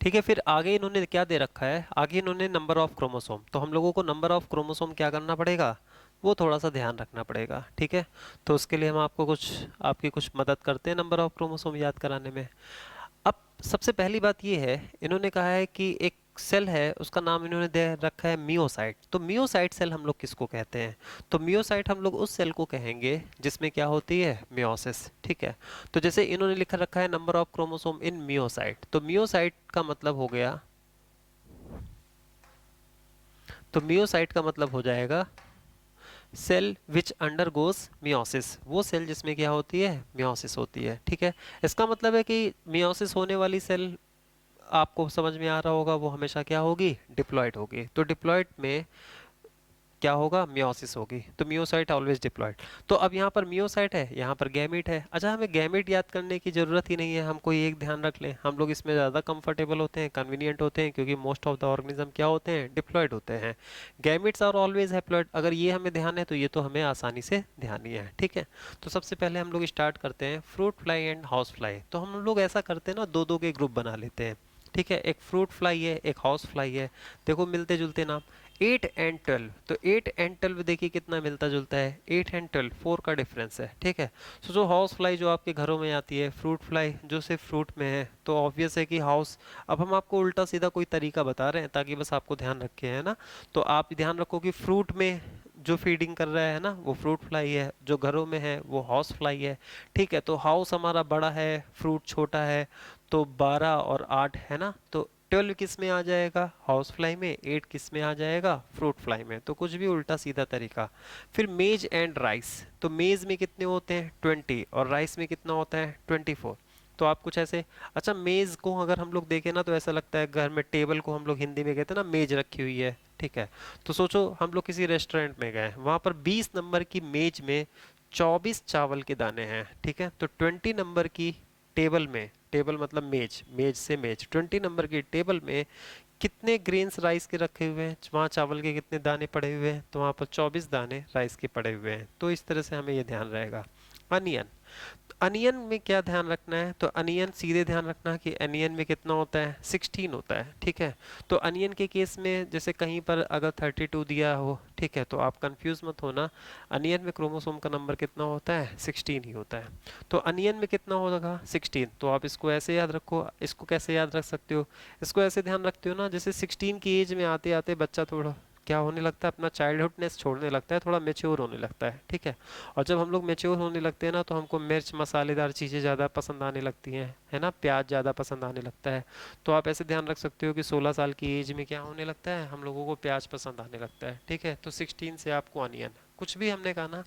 ठीक है, फिर आगे इन्होंने क्या दे रखा है, आगे इन्होंने नंबर ऑफ क्रोमोसोम, तो हम लोगों को नंबर ऑफ क्रोमोसोम क्या करना पड़ेगा, वो थोड़ा सा ध्यान रखना पड़ेगा। ठीक है, तो उसके लिए हम आपको कुछ, आपकी कुछ मदद करते हैं नंबर ऑफ क्रोमोसोम याद कराने में। अब सबसे पहली बात ये है, इन्होंने कहा है कि एक सेल है, उसका नाम इन्होंने दे रखा है मियोसाइट। तो मियोसाइट सेल हम लोग किसको कहते हैं, तो मियोसाइट हम लोग उस सेल को कहेंगे जिसमें क्या होती है, मियोसिस। ठीक है, तो जैसे इन्होंने लिखा रखा है number of chromosome in meiocyte, तो मियोसाइट का मतलब हो गया, तो मियोसाइट का मतलब हो जाएगा सेल विच अंडरगोज मियोसिस, वो सेल जिसमें क्या होती है, मियोसिस होती है। ठीक है, इसका मतलब है कि मियोसिस होने वाली सेल, आपको समझ में आ रहा होगा, वो हमेशा क्या होगी, डिप्लॉयड होगी। तो डिप्लॉयड में क्या होगा, मियोसिस होगी, तो मियोसाइट ऑलवेज डिप्लॉयड। तो अब यहाँ पर मियोसाइट है, यहाँ पर गैमीट है। अच्छा, हमें गैमीट याद करने की जरूरत ही नहीं है, हम कोई एक ध्यान रख लें, हम लोग इसमें ज़्यादा कंफर्टेबल होते हैं, कन्वीनियंट होते हैं, क्योंकि मोस्ट ऑफ द ऑर्गेनिज्म क्या होते हैं, डिप्लॉयड होते हैं। गैमीट्स आर ऑलवेज हैप्लॉयड, अगर ये हमें ध्यान है तो ये तो हमें आसानी से ध्यान ही है। ठीक है, तो सबसे पहले हम लोग स्टार्ट करते हैं fruit fly and house fly. तो हम लोग ऐसा करते हैं ना, दो दो के ग्रुप बना लेते हैं। ठीक है, एक फ्रूट फ्लाई है, एक हाउस फ्लाई है। देखो मिलते जुलते नाम, 8 एंड 12, तो 8 एंड 12 देखिए कितना मिलता जुलता है, 8 एंड 12 4 का डिफरेंस है। ठीक है, सो जो हाउस फ्लाई जो आपके घरों में आती है, फ्रूट फ्लाई जो सिर्फ फ्रूट में है, तो ऑब्वियस है कि हाउस। अब हम आपको उल्टा सीधा कोई तरीका बता रहे हैं ताकि बस आपको ध्यान रखे, है ना। तो आप ध्यान रखो कि फ्रूट में जो फीडिंग कर रहा है ना, वो फ्रूट फ्लाई है, जो घरों में है वो हाउस फ्लाई है। ठीक है, तो हाउस हमारा बड़ा है, फ्रूट छोटा है, तो 12 और 8 है ना, तो 12 किस में आ जाएगा, हाउस फ्लाई में, 8 किस में आ जाएगा, फ्रूट फ्लाई में। तो कुछ भी उल्टा सीधा तरीका। फिर मेज एंड राइस, तो मेज में कितने होते हैं, 20, और राइस में कितना होता है, 24। तो आप कुछ ऐसे, अच्छा मेज को अगर हम लोग देखें ना, तो ऐसा लगता है घर में, टेबल को हम लोग हिंदी में कहते हैं ना, मेज रखी हुई है। ठीक है, तो सोचो हम लोग किसी रेस्टोरेंट में गए, वहां पर 20 नंबर की मेज में 24 चावल के दाने हैं। ठीक है, तो 20 नंबर की टेबल में, टेबल मतलब मेज, मेज से मेज, 20 नंबर की टेबल में कितने ग्रेन्स राइस के रखे हुए हैं, वहाँ चावल के कितने दाने पड़े हुए हैं, तो वहाँ पर 24 दाने राइस के पड़े हुए हैं। तो इस तरह से हमें ये ध्यान रहेगा। अनियन, अनियन में क्या ध्यान रखना है, तो अनियन सीधे ध्यान रखना कि अनियन में कितना होता है, 16 होता है। ठीक है, तो अनियन के केस में जैसे कहीं पर अगर 32 दिया हो, ठीक है, तो आप कंफ्यूज मत होना, अनियन में क्रोमोसोम का नंबर कितना होता है, 16 ही होता है। तो अनियन में कितना होगा, 16, तो आप इसको ऐसे याद रखो। इसको कैसे याद रख सकते हो, इसको ऐसे ध्यान रखते हो ना, जैसे 16 की एज में आते आते बच्चा थोड़ा क्या होने लगता है, अपना चाइल्डहुडनेस छोड़ने लगता है, थोड़ा मेच्योर होने लगता है। ठीक है, और जब हम लोग मेच्योर होने लगते हैं ना, तो हमको मिर्च मसालेदार चीज़ें ज़्यादा पसंद आने लगती हैं, है ना, प्याज ज़्यादा पसंद आने लगता है। तो आप ऐसे ध्यान रख सकते हो कि 16 साल की एज में क्या होने लगता है, हम लोगों को प्याज पसंद आने लगता है। ठीक है, तो 16 से आपको अनियन, कुछ भी हमने कहा ना,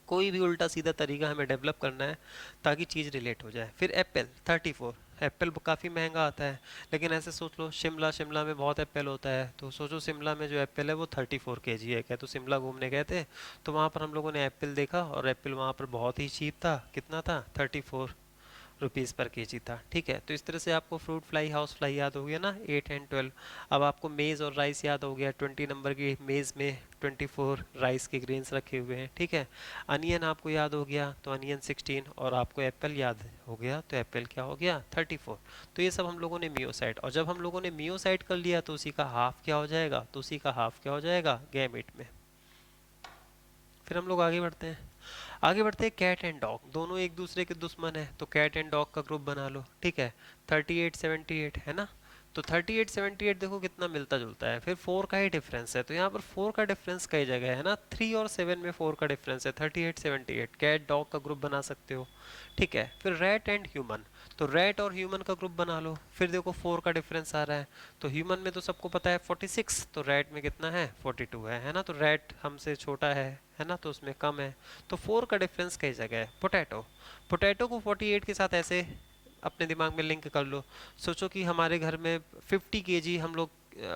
कोई भी उल्टा सीधा तरीका हमें डेवलप करना है ताकि चीज़ रिलेट हो जाए। फिर एप्पल 34, एप्पल काफ़ी महंगा आता है, लेकिन ऐसे सोच लो शिमला, शिमला में बहुत एप्पल होता है, तो सोचो शिमला में जो एप्पल है वो 34 kg है। क्या, तो शिमला घूमने गए थे, तो वहाँ पर हम लोगों ने एप्पल देखा, और एप्पल वहाँ पर बहुत ही चीप था, कितना था, 34 रुपीज़ पर केजी था। ठीक है, तो इस तरह से आपको फ्रूट फ्लाई हाउस फ्लाई याद हो गया ना, 8 एंड 12। अब आपको मेज़ और राइस याद हो गया, 20 नंबर की मेज़ में 24 राइस के ग्रेन्स रखे हुए हैं। ठीक है, अनियन आपको याद हो गया, तो अनियन 16, और आपको एप्पल याद हो गया, तो एप्पल क्या हो गया, 34। तो ये सब हम लोगों ने मियोसाइट, और जब हम लोगों ने मियोसाइट कर लिया तो उसी का हाफ क्या हो जाएगा, तो उसी का हाफ क्या हो जाएगा, गैमेट में। फिर हम लोग आगे बढ़ते हैं, आगे बढ़ते हैं कैट एंड डॉग, दोनों एक दूसरे के दुश्मन है, तो कैट एंड डॉग का ग्रुप बना लो। ठीक है, 38 78 है ना, तो 38 78 देखो कितना मिलता जुलता है, फिर 4 का ही डिफरेंस है, तो यहाँ पर 4 का डिफरेंस कई जगह है ना, 3 और 7 में 4 का डिफरेंस है, 38 78 कैट डॉग का ग्रुप बना सकते हो। ठीक है, फिर रैट एंड ह्यूमन, तो रैट और ह्यूमन का ग्रुप बना लो, फिर देखो 4 का डिफरेंस आ रहा है, तो ह्यूमन में तो सबको पता है 46, तो रैट में कितना है, 42 है ना, तो रैट हमसे छोटा है ना, तो उसमें कम है। तो 4 का डिफरेंस कई जगह है। पोटैटो, पोटैटो को 48 के साथ ऐसे अपने दिमाग में लिंक कर लो। सोचो कि हमारे घर में 50 kg हम लोग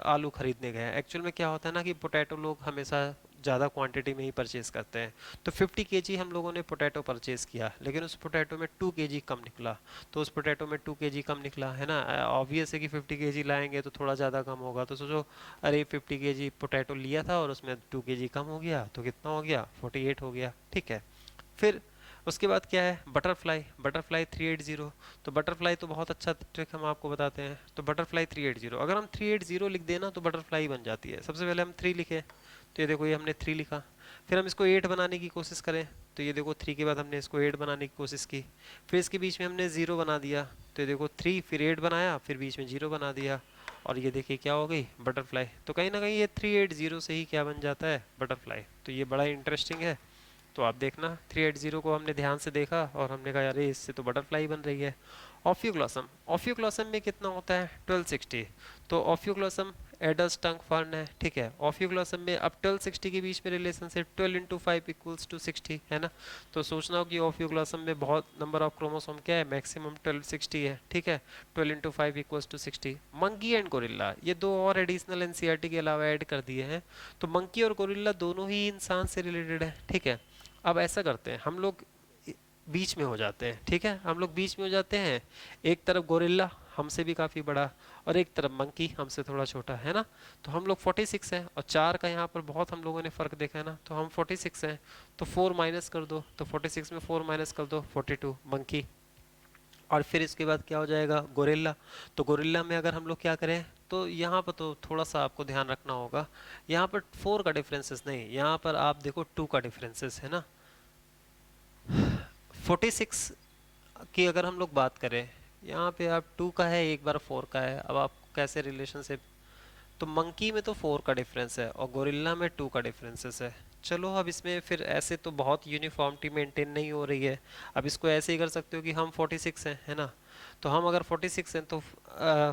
आलू खरीदने गए, एक्चुअल में क्या होता है ना कि पोटैटो लोग हमेशा ज़्यादा क्वांटिटी में ही परचेज करते हैं, तो 50 kg हम लोगों ने पोटैटो परचेज किया, लेकिन उस पोटैटो में 2 kg कम निकला, तो उस पोटैटो में 2 kg कम निकला, है ना, ऑब्वियस है कि 50 kg लाएंगे तो थोड़ा ज़्यादा कम होगा, तो सोचो अरे 50 kg पोटैटो लिया था और उसमें 2 kg कम हो गया, तो कितना हो गया, 48 हो गया। ठीक है, फिर उसके बाद क्या है, बटरफ्लाई, बटरफ्लाई 380। तो बटरफ्लाई तो बहुत अच्छा ट्रिक हम आपको बताते हैं। तो बटरफ्लाई 380, अगर हम 380 लिख देना तो बटरफ्लाई बन जाती है। सबसे पहले हम 3 लिखे, तो ये देखो ये हमने 3 लिखा। फिर हम इसको 8 बनाने की कोशिश करें, तो ये देखो 3 के बाद हमने इसको 8 बनाने की कोशिश की। फिर इसके बीच में हमने 0 बना दिया, तो ये देखो 3 फिर 8 बनाया, फिर बीच में 0 बना दिया, और ये देखिए क्या हो गई, बटरफ्लाई। तो कहीं ना कहीं ये 380 से ही क्या बन जाता है, बटरफ्लाई। तो ये बड़ा इंटरेस्टिंग है। तो आप देखना 380 को हमने ध्यान से देखा और हमने कहा अरे इससे तो बटरफ्लाई बन रही है। ऑफ्यूग्लॉसम, ऑफ्यूग्लॉसम में कितना होता है, 1260। तो ऑफ्यूग्लॉसम एडल्ट टंग फर्न है, ठीक है। ऑफ्यूग्लॉसम में अब 1260 के बीच में रिलेशन से 12 इंटू 5 इक्वल्स टू 60 है ना। तो सोचना हो कि ऑफ्यूग्लॉसम में बहुत नंबर ऑफ क्रोमोसोम क्या है, मैक्सिमम 1260 है, ठीक है। 12 into 5 equals to 60। Monkey and gorilla, ये दो और एडिशनल एनसीईआरटी के अलावा ऐड कर दिए हैं। तो मंकी और गोरिल्ला दोनों ही इंसान से रिलेटेड है, ठीक है। अब ऐसा करते हैं हम लोग, बीच में हो जाते हैं, ठीक है। हम लोग बीच में हो जाते हैं, एक तरफ गोरिल्ला हमसे भी काफ़ी बड़ा और एक तरफ मंकी हमसे थोड़ा छोटा, है ना। तो हम लोग 46 हैं और 4 का यहाँ पर बहुत हम लोगों ने फ़र्क देखा है ना, तो हम 46 हैं। तो 4 माइनस कर दो, तो 46 में 4 माइनस कर दो, 42 मंकी। और फिर इसके बाद क्या हो जाएगा, गोरिल्ला। तो गोरिल्ला में अगर हम लोग क्या करें, तो यहाँ पर तो थोड़ा सा आपको ध्यान रखना होगा, यहाँ पर 4 का डिफरेंसेस नहीं, यहाँ पर आप देखो 2 का डिफरेंसेस है ना। 46 की अगर हम लोग बात करें, यहाँ पे आप 2 का है, एक बार 4 का है। अब आप कैसे रिलेशनशिप, तो मंकी में तो 4 का डिफरेंस है और गोरिल्ला में 2 का डिफरेंसेस है। चलो अब इसमें फिर ऐसे तो बहुत यूनिफॉर्मिटी मेंटेन नहीं हो रही है। अब इसको ऐसे ही कर सकते हो कि हम 46 हैं, है ना। तो हम अगर 46 हैं तो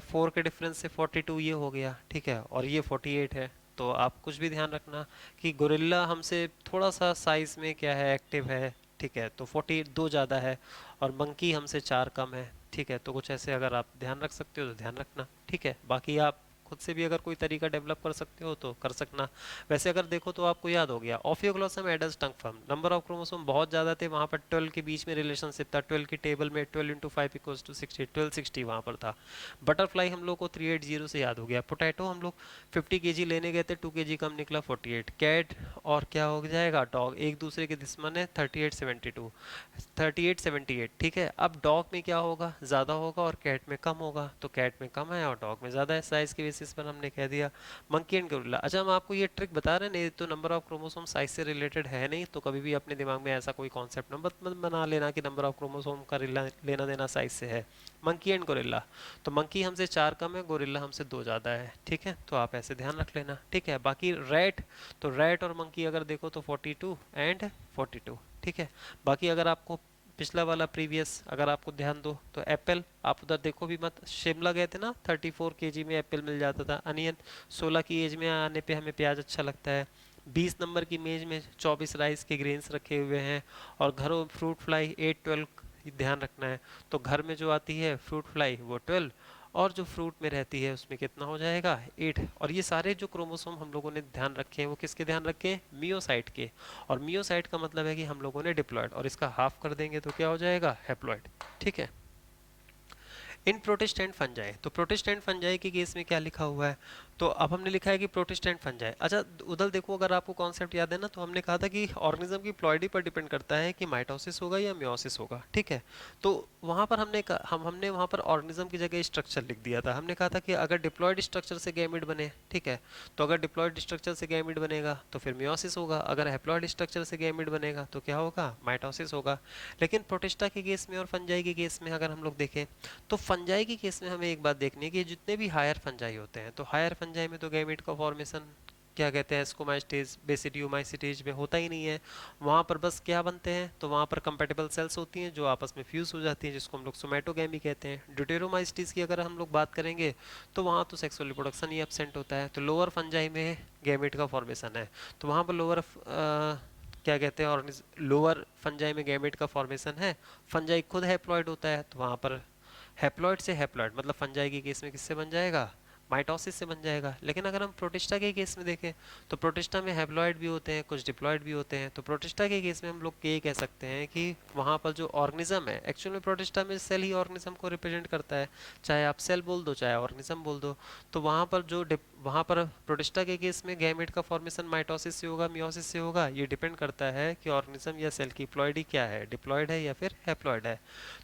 4 के डिफरेंस से 42 ये हो गया, ठीक है, और ये 48 है। तो आप कुछ भी ध्यान रखना कि गोरिल्ला हमसे थोड़ा सा साइज में क्या है, एक्टिव है, ठीक है। तो 42 ज़्यादा है और मंकी हमसे 4 कम है, ठीक है। तो कुछ ऐसे अगर आप ध्यान रख सकते हो तो ध्यान रखना, ठीक है। बाकी आप खुद से भी अगर कोई तरीका डेवलप कर सकते हो तो कर सकना। वैसे अगर देखो तो आपको याद हो गया, Ophioglossum adult tongue firm, number of chromosome बहुत ज़्यादा थे, वहाँ पर 12 के बीच में रिलेशनशिप था। 12 की टेबल में 12 इंटू 5 इक्वल्स टू 60, 1260 वहाँ पर था। बटरफ्लाई हम लोग को 380 से याद हो गया। पोटैटो हम लोग 50 केजी लेने गए थे, 2 केजी कम निकला, 48। कैट और क्या हो जाएगा, डॉग, एक दूसरे के दुश्मन है, 3872, 3878, ठीक है। अब डॉग में क्या होगा, ज़्यादा होगा और कैट में कम होगा, तो कैट में कम है और डॉग में ज़्यादा है, साइज़ के बेसिस पर हमने कह दिया। मंकी एंड गोरिल्ला, अच्छा हम आपको ये ट्रिक बता रहे हैं, नहीं तो नंबर ऑफ क्रोमोसोम साइज से रिलेटेड है नहीं, तो कभी भी अपने दिमाग में ऐसा कोई कॉन्सेप्ट मत बना लेना कि नंबर ऑफ क्रोमोसोम का लेना देना साइज से है। मंकी एंड गोरिल्ला, तो मंकी हमसे 4 कम है, गोरिल्ला हमसे 2 ज़्यादा है, ठीक है। तो आप ऐसे ध्यान रख लेना, ठीक है। बाकी रैट, तो रैट और मंकी अगर देखो तो 42 एंड 42, ठीक है। बाकी अगर आपको पिछला वाला प्रीवियस अगर आपको ध्यान दो तो एप्पल, आप उधर देखो भी मत, शिमला गए थे ना, 34 केजी में एप्पल मिल जाता था। अनियन, 16 की एज में आने पे हमें प्याज अच्छा लगता है। 20 नंबर की मेज में 24 राइस के ग्रेन्स रखे हुए हैं। और घरों फ्रूट फ्लाई 8-12 ध्यान रखना है। तो घर में जो आती है फ्रूट फ्लाई वो 12, और जो फ्रूट में रहती है उसमें कितना हो जाएगा, 8। और ये सारे जो क्रोमोसोम हम लोगों ने ध्यान रखे हैं वो किसके ध्यान रखे हैं, मियोसाइट के। और मियोसाइट का मतलब है कि हम लोगों ने डिप्लॉयड, और इसका हाफ कर देंगे तो क्या हो जाएगा, हैप्लॉयड, ठीक है। इन प्रोटेस्टेंट फंजाई, तो प्रोटेस्टेंट फंजाई के केस में क्या लिखा हुआ है, तो अब हमने लिखा है कि प्रोटेस्टेंट फंजाई। अच्छा उधर देखो, अगर आपको कॉन्सेप्ट याद है ना, तो हमने कहा था कि ऑर्गेनिज्म की प्लॉइडी पर डिपेंड करता है कि माइटोसिस होगा या मियोसिस होगा, ठीक है। तो वहाँ पर हमने वहाँ पर ऑर्गेनिज्म की जगह स्ट्रक्चर लिख दिया था। हमने कहा था कि अगर डिप्लॉयड स्ट्रक्चर से गैमिड बने, ठीक है, तो अगर डिप्लॉयड स्ट्रक्चर से गैमिड बनेगा तो फिर मियोसिस होगा, अगर हैप्लॉयड स्ट्रक्चर से गैमिड बनेगा तो क्या होगा, माइटोसिस होगा। लेकिन प्रोटिस्टा के केस में और फंजाई के केस में अगर हम लोग देखें, तो फंजाई के केस में हमें एक बात देखनी है कि जितने भी हायर फंजाई होते हैं, तो हायर फंजाई में तो गैमेट का फॉर्मेशन क्या कहते हैं, स्कोमास्टेज बेसिडियोमाइसिटेज में होता ही नहीं है। वहाँ पर बस क्या बनते हैं, तो वहाँ पर कंपेटिबल सेल्स होती हैं जो आपस में फ्यूज हो जाती हैं, जिसको हम लोग सोमेटोगैमी कहते हैं। ड्यूटेरोमाइसिटीज की अगर हम लोग बात करेंगे तो वहाँ तो सेक्सुअल रिप्रोडक्शन ही एब्सेंट होता है। तो लोअर फंजाई में गैमेट का फॉर्मेशन है, तो वहाँ पर लोअर क्या कहते हैं, और लोअर फंजाई में गैमेट का फॉर्मेशन है। फंजाई खुद हैप्लॉइड होता है, तो वहाँ पर हैप्लॉइड से हैप्लॉइड मतलब फंजाई के केस में किससे बन जाएगा, माइटोसिस से बन जाएगा। लेकिन अगर हम प्रोटिस्टा के केस में देखें तो प्रोटिस्टा में हैप्लॉइड भी होते हैं, कुछ डिप्लॉइड भी होते हैं। तो प्रोटिस्टा के केस में हम लोग ये कह सकते हैं कि वहाँ पर जो ऑर्गेनिज्म है, एक्चुअल में प्रोटिस्टा में सेल ही ऑर्गेनिज्म को रिप्रेजेंट करता है, चाहे आप सेल बोल दो चाहे ऑर्गेनिज्म बोल दो। तो वहाँ पर प्रोटिस्टा के केस में गैमेट का फॉर्मेशन माइटोसिस से होगा, मियोसिस से होगा। ये डिपेंड करता है कि ऑर्गेनिज्म या सेल की प्लॉइडी क्या है, डिप्लॉइड है या फिर हैप्लॉइड है।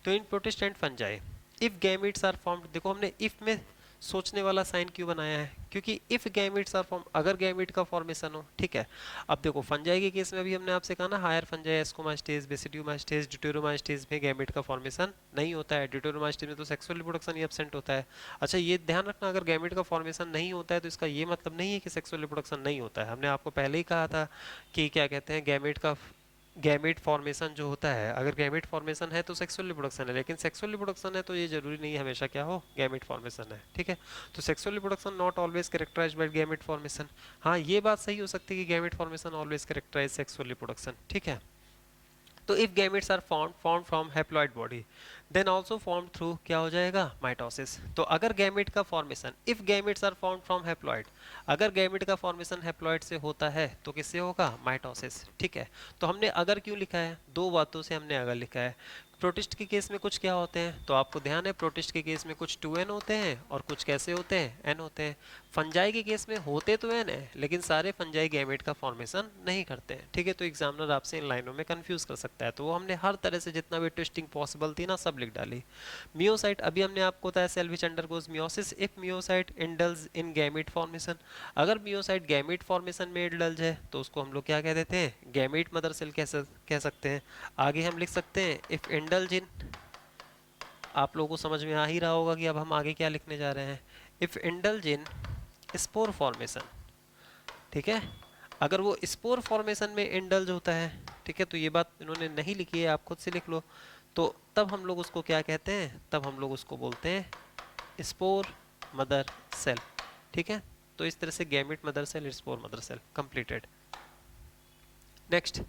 तो in protist and fungi if gametes are formed, देखो हमने इफ में सोचने वाला साइन क्यों बनाया है, क्योंकि इफ गैमेट्स आर फॉर्म, अगर गैमेट का फॉर्मेशन हो, ठीक है। अब देखो फंजाई के केस में अभी हमने आपसे कहा ना, हायर फंजाई एस्कोमास्टेज, बेसिडियोमास्टेज, ड्यूटेरोमास्टेज में गैमेट का फॉर्मेशन नहीं होता है। ड्यूटेरोमास्टेज में तो सेक्सुअल रिप्रोडक्शन ही एब्सेंट होता है। अच्छा ये ध्यान रखना, अगर गैमेट का फॉर्मेशन नहीं होता है तो इसका ये मतलब नहीं है कि सेक्सुअल रिप्रोडक्शन नहीं होता है। हमने आपको पहले ही कहा था कि क्या कहते हैं, गैमेट फॉर्मेशन जो होता है, अगर गैमेट फॉर्मेशन है तो सेक्सुअल रिप्रोडक्शन है, लेकिन सेक्सुअल रिप्रोडक्शन है तो ये जरूरी नहीं है हमेशा क्या हो, गैमेट फॉर्मेशन है, ठीक है। तो sexual reproduction not always characterised by gamete formation. हाँ ये बात सही हो सकती है कि gamete formation always characterise sexual reproduction, ठीक है। तो if gametes are formed from haploid body then also formed through क्या हो जाएगा, माइटोसिस। तो अगर गैमेट का formation, if gametes are formed from haploid, अगर गैमेट का फॉर्मेशन हैप्लॉइड से होता है तो किससे होगा, माइटोसिस, ठीक है। तो हमने अगर क्यों लिखा है, दो बातों से हमने अगर लिखा है। प्रोटिस्ट के केस में कुछ क्या होते हैं, तो आपको ध्यान है प्रोटिस्ट के केस में कुछ 2n होते हैं और कुछ कैसे होते हैं, n होते हैं। फंजाई के केस में होते तो n है, लेकिन सारे फंजाई गैमेट का फॉर्मेशन नहीं करते हैं, ठीक है। तो एग्जामिनर आपसे इन लाइनों में कंफ्यूज कर सकता है, तो वो हमने हर तरह से जितना भी ट्विस्टिंग पॉसिबल थी ना सब लिख डाली। मियोसाइट, अभी हमने आपको बताया cell which undergoes meiosis if meiocyte indulge in gamete formation. अगर मियोसाइट गैमेट फॉर्मेशन में इंडल्ज है तो उसको हम लोग क्या कह देते हैं, गैमेट मदर सेल कह सकते हैं। आगे हम लिख सकते हैं इफ इंडल्ज इन, आप लोगों को समझ में आ ही रहा होगा कि अब हम आगे क्या लिखने जा रहे हैं, if indulge in spore formation, ठीक है। अगर वो स्पोर फॉर्मेशन में इंडल्ज होता है, ठीक है, तो ये बात इन्होंने नहीं लिखी है, आप खुद से लिख लो। तो तब हम लोग उसको क्या कहते हैं, तब हम लोग उसको बोलते हैं स्पोर मदर सेल, ठीक है। तो इस तरह से gamete mother cell, spore mother cell completed. Next,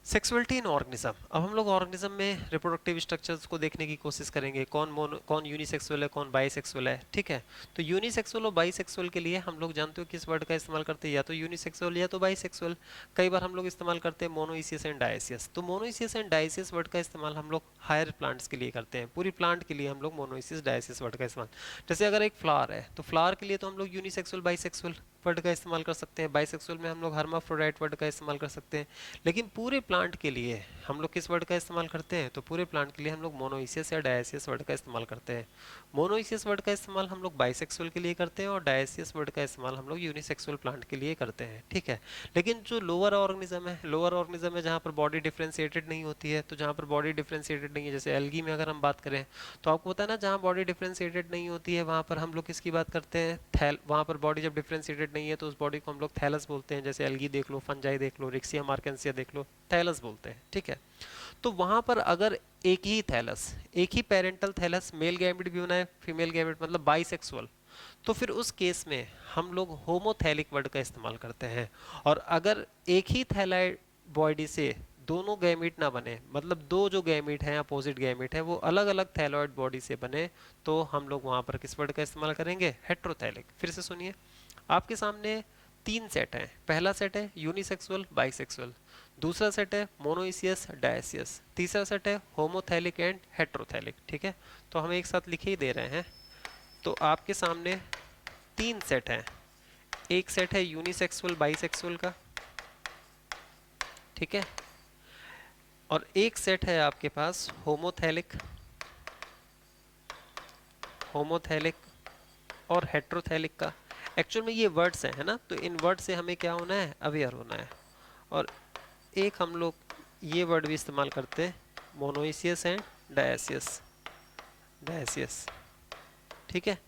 sexuality in organism. अब हम लोग ऑर्गेनिज्म में रिप्रोडक्टिव स्ट्रक्चर्स को देखने की कोशिश करेंगे, कौन यूनिसेक्सुअल है, कौन बाइसेक्सुअल है, ठीक है। तो यूनिसेक्सुअल और बाइसेक्सुअल के लिए हम लोग जानते हो किस वर्ड का इस्तेमाल करते हैं, या तो यूनिसेक्सुअल या तो बाइसेक्सुअल। कई बार हम लोग इस्तेमाल करते हैं मोनोइसियस एंड डायसियस। तो मोनोइसियस एंड डायसियस वर्ड का इस्तेमाल हम लोग हायर प्लांट्स के लिए करते हैं, पूरी प्लांट के लिए हम लोग मोनोइसियस डायसियस वर्ड का इस्तेमाल। जैसे अगर एक फ्लावर है तो फ्लावर के लिए तो हम लोग यूनिसेक्सुअल बाइसेक्सुअल वर्ड का इस्तेमाल कर सकते हैं, बाइसेक्सुअल में हम लोग हर्माफ्रोडाइट वर्ड का इस्तेमाल कर सकते हैं। लेकिन पूरे प्लांट के लिए हम लोग किस वर्ड का इस्तेमाल करते हैं, तो पूरे प्लांट के लिए हम लोग मोनोइसियस या डायसियस वर्ड का इस्तेमाल करते हैं। मोनोइसियस वर्ड का इस्तेमाल हम लोग बाइसेक्सुअल के लिए करते हैं और डायसियस वर्ड का इस्तेमाल हम लोग यूनिसेक्सुअल प्लांट के लिए करते हैं, ठीक है। लेकिन जो लोअर ऑर्गेनिज्म है, लोअर ऑर्गेनिज्म है जहाँ पर बॉडी डिफ्रेंशिएटेड नहीं होती है, तो जहाँ पर बॉडी डिफ्रेंशिएटेड नहीं है, जैसे एल्गी में अगर हम बात करें तो आपको पता है ना, जहाँ बॉडी डिफ्रेंशिएटेड नहीं होती है वहाँ पर हम लोग किसकी बात करते हैं, वहाँ पर बॉडी जब डिफ्रेंशिएटेड नहीं है तो उस बॉडी को हम लोग थैलस बोलते हैं। जैसे एल्गी देख लो, फंजाई देख लो, रिक्सिया मार्केंसिया देख लो, थैलस बोलते हैं, ठीक है। तो वहां पर अगर एक ही थैलस, एक ही पेरेंटल थैलस मेल गैमेट भी बनाए, फीमेल गैमेट मतलब बाइसेक्सुअल, तो फिर उस केस में हम लोग होमोथैलिक वर्ड का इस्तेमाल करते हैं। और अगर एक ही थैलाइड बॉडी से दोनों गैमेट ना बने, मतलब दो जो गैमेट हैं अपोजिट गैमेट है वो अलग अलग थैलॉइड बॉडी से बने, तो हम लोग वहां पर किस वर्ड का इस्तेमाल करेंगे, हेट्रोथैलिक। फिर से सुनिए, आपके सामने तीन सेट हैं। पहला सेट है यूनिसेक्सुअल बाइसेक्सुअल, दूसरा सेट है मोनोइसियस डायसियस, तीसरा सेट है होमोथैलिक एंड हेट्रोथैलिक, ठीक है। तो हम एक साथ लिखे ही दे रहे हैं। तो आपके सामने तीन सेट हैं, एक सेट है यूनिसेक्सुअल बाइसेक्सुअल का, ठीक है, और एक सेट है आपके पास होमोथैलिक, होमोथैलिक और हेट्रोथैलिक का। एक्चुअल में ये वर्ड्स हैं, है ना, तो इन वर्ड से हमें क्या होना है, अवेयर होना है। और एक हम लोग ये वर्ड भी इस्तेमाल करते हैं, मोनोइसियस एंड डायसियस, डायसियस, ठीक है।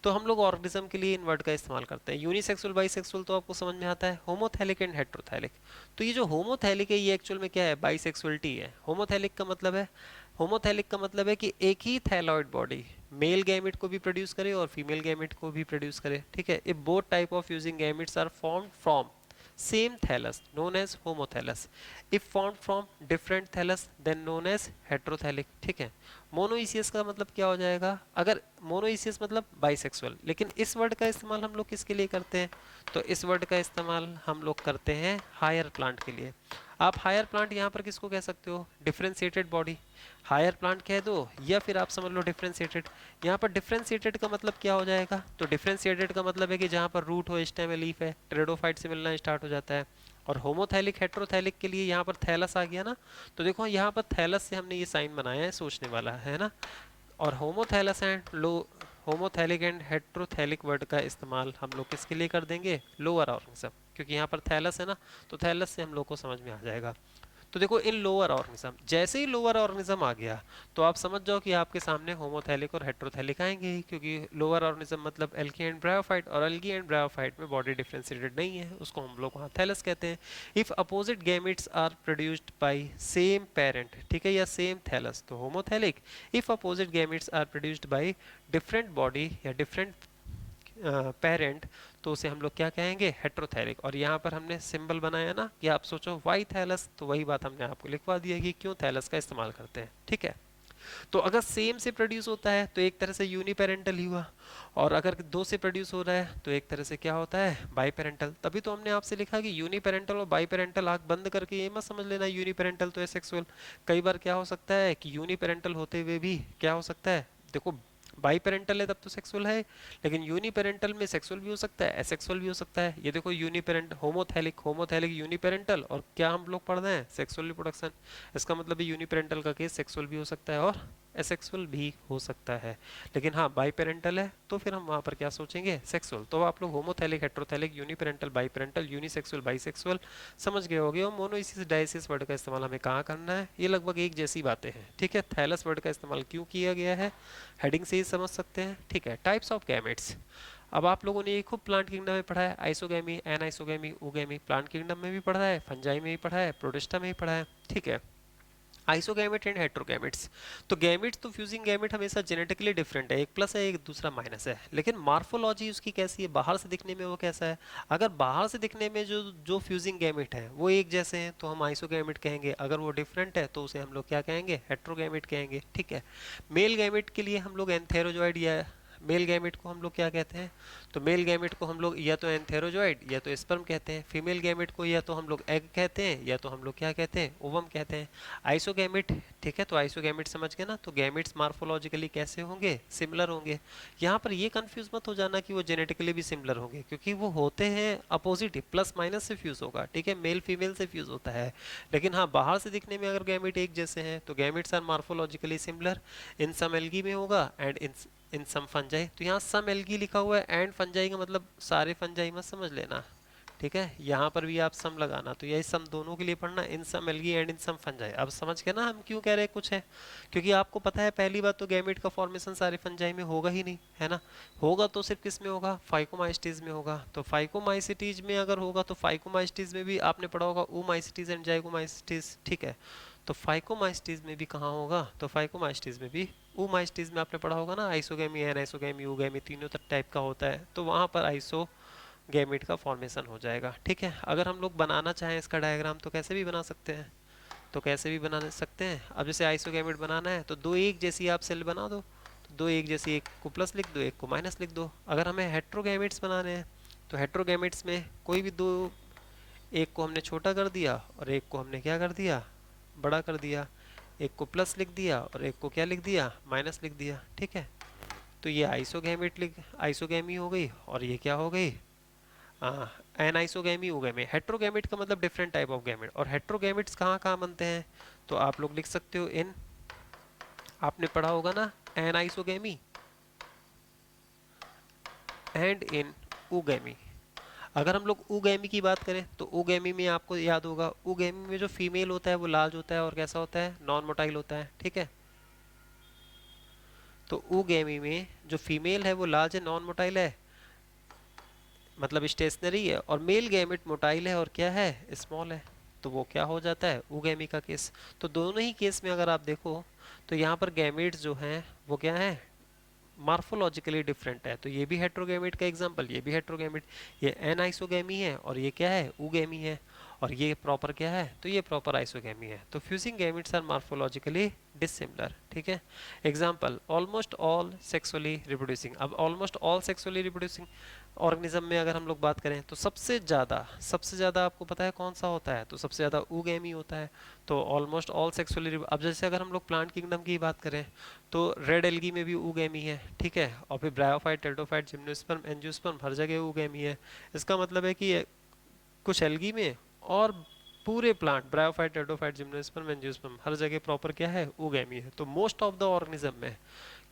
तो हम लोग ऑर्गेनिज्म के लिए इन वर्ड का इस्तेमाल करते हैं। यूनिसेक्सुअल बाइसेक्सुअल तो आपको समझ में आता है, होमोथैलिक एंड हेट्रोथैलिक। तो ये जो होमोथैलिक है ये एक्चुअल में क्या है, बाइसेक्सुअलिटी है। होमोथैलिक का मतलब है, होमोथैलिक का मतलब है कि एक ही थैलॉइड बॉडी मेल गैमेट को भी प्रोड्यूस करे और फीमेल गैमेट को भी प्रोड्यूस करे, ठीक है। If both type of using gametes are formed from same thallus known as homothallus. If formed from different thallus then known as heterothallic. ठीक है, मोनोइसियस का मतलब क्या हो जाएगा, अगर मोनोइसियस मतलब बाइसेक्सुअल, लेकिन इस वर्ड का इस्तेमाल हम लोग किसके लिए करते हैं, तो इस वर्ड का इस्तेमाल हम लोग करते हैं हायर प्लांट के लिए। आप हायर प्लांट यहाँ पर किसको कह सकते हो, डिफरेंशिएटेड बॉडी, हायर प्लांट कह दो, या फिर आप समझ लो डिफरेंशिएटेड। यहाँ पर डिफरेंशिएटेड का मतलब क्या हो जाएगा, तो डिफरेंशिएटेड का मतलब है कि जहाँ पर रूट हो, स्टेम है, लीफ है, ट्रेडोफाइट से मिलना स्टार्ट हो जाता है। और होमोथैलिक हेट्रोथैलिक के लिए यहाँ पर थैलस आ गया ना, तो देखो यहाँ पर थैलस से हमने ये साइन बनाया है, सोचने वाला है ना। और होमोथैलस एंड लो होमोथैलिक एंड हेट्रोथैलिक वर्ड का इस्तेमाल हम लोग किसके लिए कर देंगे, लोअर ऑर्गेनिज्म, क्योंकि यहाँ पर थैलस है ना, तो थैलस से हम लोग को समझ में आ जाएगा। तो देखो इन लोअर ऑर्गेनिज्म, जैसे ही लोअर ऑर्गेनिज्म आ गया तो आप समझ जाओ कि आपके सामने होमोथैलिक और हेट्रोथैलिक आएंगे ही, क्योंकि लोअर ऑर्गेनिज्म मतलब एल्गी एंड ब्रायोफाइट, और एल्गी एंड ब्रायोफाइट में बॉडी डिफरेंशिएटेड नहीं है, उसको हम लोग वहाँ थैलस कहते हैं। If opposite gametes are produced by same parent, ठीक है, या सेम थैलस, तो homothallic. If opposite gametes are produced by different body या डिफरेंट पेरेंट, तो उसे हम लोग क्या कहेंगे, हेट्रोथैलिक। और यहाँ पर हमने सिंबल बनाया ना कि आप सोचो वाई थैलस, तो वही बात हमने आपको लिखवा दी है कि क्यों थैलस का इस्तेमाल करते हैं। ठीक है, तो अगर सेम से प्रोड्यूस होता है तो एक तरह से यूनिपेरेंटल ही हुआ, और अगर दो से प्रोड्यूस हो रहा है तो एक तरह से क्या होता है, बाईपेरेंटल। तभी तो हमने आपसे लिखा कि यूनिपेरेंटल और बाईपेरेंटल, आंख बंद करके ये मत समझ लेना यूनिपेरेंटल तो एसेक्सुअल। कई बार क्या हो सकता है कि यूनिपेरेंटल होते हुए भी क्या हो सकता है, देखो बाई पेरेंटल है तब तो सेक्सुअल है, लेकिन यूनिपेरेंटल में सेक्सुअल भी हो सकता है, एसेक्सुअल भी हो सकता है। ये देखो यूनिपेरेंट होमोथैलिक, होमोथैलिक यूनिपेरेंटल, और क्या हम लोग पढ़ रहे हैं, सेक्सुअल रिप्रोडक्शन। इसका मतलब यूनिपेरेंटल का केस सेक्सुअल भी हो सकता है और एसेक्सुअल भी हो सकता है। लेकिन हाँ बाई पेरेंटल है तो फिर हम वहाँ पर क्या सोचेंगे, सेक्सुअल। तो आप लोग homothallic, heterothallic, uniparental, by parental, unisexual, bisexual समझ गए होगे। और मोनोइसिस डायसिस वर्ड का इस्तेमाल हमें कहाँ करना है, ये लगभग एक जैसी बातें हैं। ठीक है, थैलस वर्ड का इस्तेमाल क्यों किया गया है, हेडिंग से ही समझ सकते हैं। ठीक है, टाइप्स ऑफ गैमेट्स। अब आप लोगों ने ये खूब प्लांट किंगडम में पढ़ा है, आइसोगैमी, एनाइसोगैमी, ओगैमी, प्लांट किंगडम में भी पढ़ा है, फंजाई में भी पढ़ा है, प्रोटिस्टा में भी पढ़ा है। ठीक है, आइसोगैमेट एंड हेट्रोगैमेट्स। तो गैमेट्स तो फ्यूजिंग गैमेट हमेशा जेनेटिकली डिफरेंट है, एक प्लस है एक दूसरा माइनस है, लेकिन मार्फोलॉजी उसकी कैसी है, बाहर से दिखने में वो कैसा है। अगर बाहर से दिखने में जो जो फ्यूजिंग गैमेट है वो एक जैसे हैं तो हम आइसोगैमेट कहेंगे, अगर वो डिफरेंट है तो उसे हम लोग क्या कहेंगे, हेट्रोगैमेट कहेंगे। ठीक है, मेल गैमेट के लिए हम लोग एंथेरोजॉइड या मेल गैमेट को हम लोग क्या कहते हैं, तो मेल गैमेट को हम लोग या तो एंथेरोजॉइड या तो स्पर्म कहते हैं। फीमेल गैमेट को या तो हम लोग एग कहते हैं या तो हम लोग क्या कहते हैं, ओवम कहते हैं। आइसोगैमेट, ठीक है, तो आइसोगैमेट समझ गए ना, तो गैमेट्स मार्फोलॉजिकली कैसे होंगे, सिमिलर होंगे। यहाँ पर ये कंफ्यूज मत हो जाना कि वो जेनेटिकली भी सिमिलर होंगे, क्योंकि वो होते हैं अपोजिट, प्लस माइनस से फ्यूज होगा। ठीक है, मेल फीमेल से फ्यूज होता है, लेकिन हाँ बाहर से दिखने में अगर गैमेट एक जैसे हैं तो gametes are morphologically similar. In some algae में होगा एंड इन सम फंजाई, तो यहाँ सम एल्गी लिखा हुआ है, एंड फंजाई का मतलब सारे फंजाई मत समझ लेना। ठीक है, यहाँ पर भी आप सम लगाना, तो यही सम दोनों के लिए पढ़ना, in some algae and in some fungi. अब समझ के ना हम क्यों कह रहे हैं कुछ है, क्योंकि आपको पता है पहली बात तो गैमेट का फॉर्मेशन सारे फंजाई में होगा ही नहीं, है ना। होगा तो सिर्फ किस में होगा, फाइकोमाइस्टीज में होगा। तो फाइकोमाइसिटीज में अगर होगा तो फाइकोमाइस्टीज में भी आपने पढ़ा होगा oomaइसिटीज एंड जाइगोमाइसिटीज। ठीक है, तो फाइकोमाइस्टीज में भी कहाँ होगा, तो फाइकोमाइस्टीज में भी oomaइस्टीज में आपने पढ़ा होगा ना, आइसोगैमी, एनाइसोगैमी, ओगैमी तीनों टाइप का होता है, तो वहाँ पर आइसो गैमेट का फॉर्मेशन हो जाएगा। ठीक है, अगर हम लोग बनाना चाहें इसका डायग्राम तो कैसे भी बना सकते हैं, तो कैसे भी बना सकते हैं। अब जैसे आइसोगैमेट बनाना है तो दो एक जैसी आप सेल बना दो, तो दो एक जैसी, एक को प्लस लिख दो एक को माइनस लिख दो। अगर हमें हेट्रोगैमेट्स बनाने हैं तो हेट्रोगैमेट्स में कोई भी दो, एक को हमने छोटा कर दिया और एक को हमने क्या कर दिया, बड़ा कर दिया, एक को प्लस लिख दिया और एक को क्या लिख दिया, माइनस लिख दिया। ठीक है, तो ये आइसोगैमेट लिख आइसोगैमी हो गई, और ये क्या हो गई, एनाइसोगैमी ओगैमी। हेट्रोगैमेट का मतलब डिफरेंट टाइप ऑफ गैमेट, और हेट्रोगैमेट्स कहाँ कहाँ बनते हैं, तो आप लोग लिख सकते हो इन, आपने पढ़ा होगा ना, एनाइसोगैमी एंड इन ओगैमी। अगर हम लोग ओगैमी की बात करें तो ओगैमी में आपको याद होगा, ओगैमी में जो फीमेल होता है वो लार्ज होता है और कैसा होता है, नॉन मोटाइल होता है। ठीक है, तो ओगैमी में जो फीमेल है वो लार्ज है, नॉन मोटाइल है, मतलब स्टेशनरी है, और मेल गैमेट मोटाइल है और क्या है, स्मॉल है, तो वो क्या हो जाता है, ओगैमी का केस। तो दोनों ही केस में अगर आप देखो तो यहाँ पर गैमेट्स जो हैं वो क्या है, मार्फोलॉजिकली डिफरेंट है, तो ये भी हेट्रोगेमिट का एग्जांपल, ये भी हेट्रोगेमिट, ये एन आइसोगेमी है और ये क्या है, ऊगेमी है, और ये प्रॉपर क्या है, तो ये प्रॉपर आइसोगेमी है। तो fusing gametes are morphologically dissimilar, ठीक है। Example, almost all sexually reproducing. अब almost all sexually reproducing organism में अगर हम लोग बात करें तो सबसे ज़्यादा आपको पता है कौन सा होता है, तो सबसे ज़्यादा ऊगेमी होता है। तो ऑलमोस्ट ऑल सेक्सुअली, अब जैसे अगर हम लोग प्लांट किंगडम की बात करें तो रेड एल्गी में भी ऊगेमी है, ठीक है, और फिर ब्रायोफाइट, टेरिडोफाइट, जिम्नोस्पर्म, एंजियोस्पर्म, हर जगह ऊगेमी है। इसका मतलब है कि कुछ एल्गी में और पूरे plant, bryophyte, pteridophyte, gymnosperm, angiosperm, हर जगह प्रॉपर क्या है, ऊगेमी है। तो मोस्ट ऑफ द ऑर्गेनिज्म में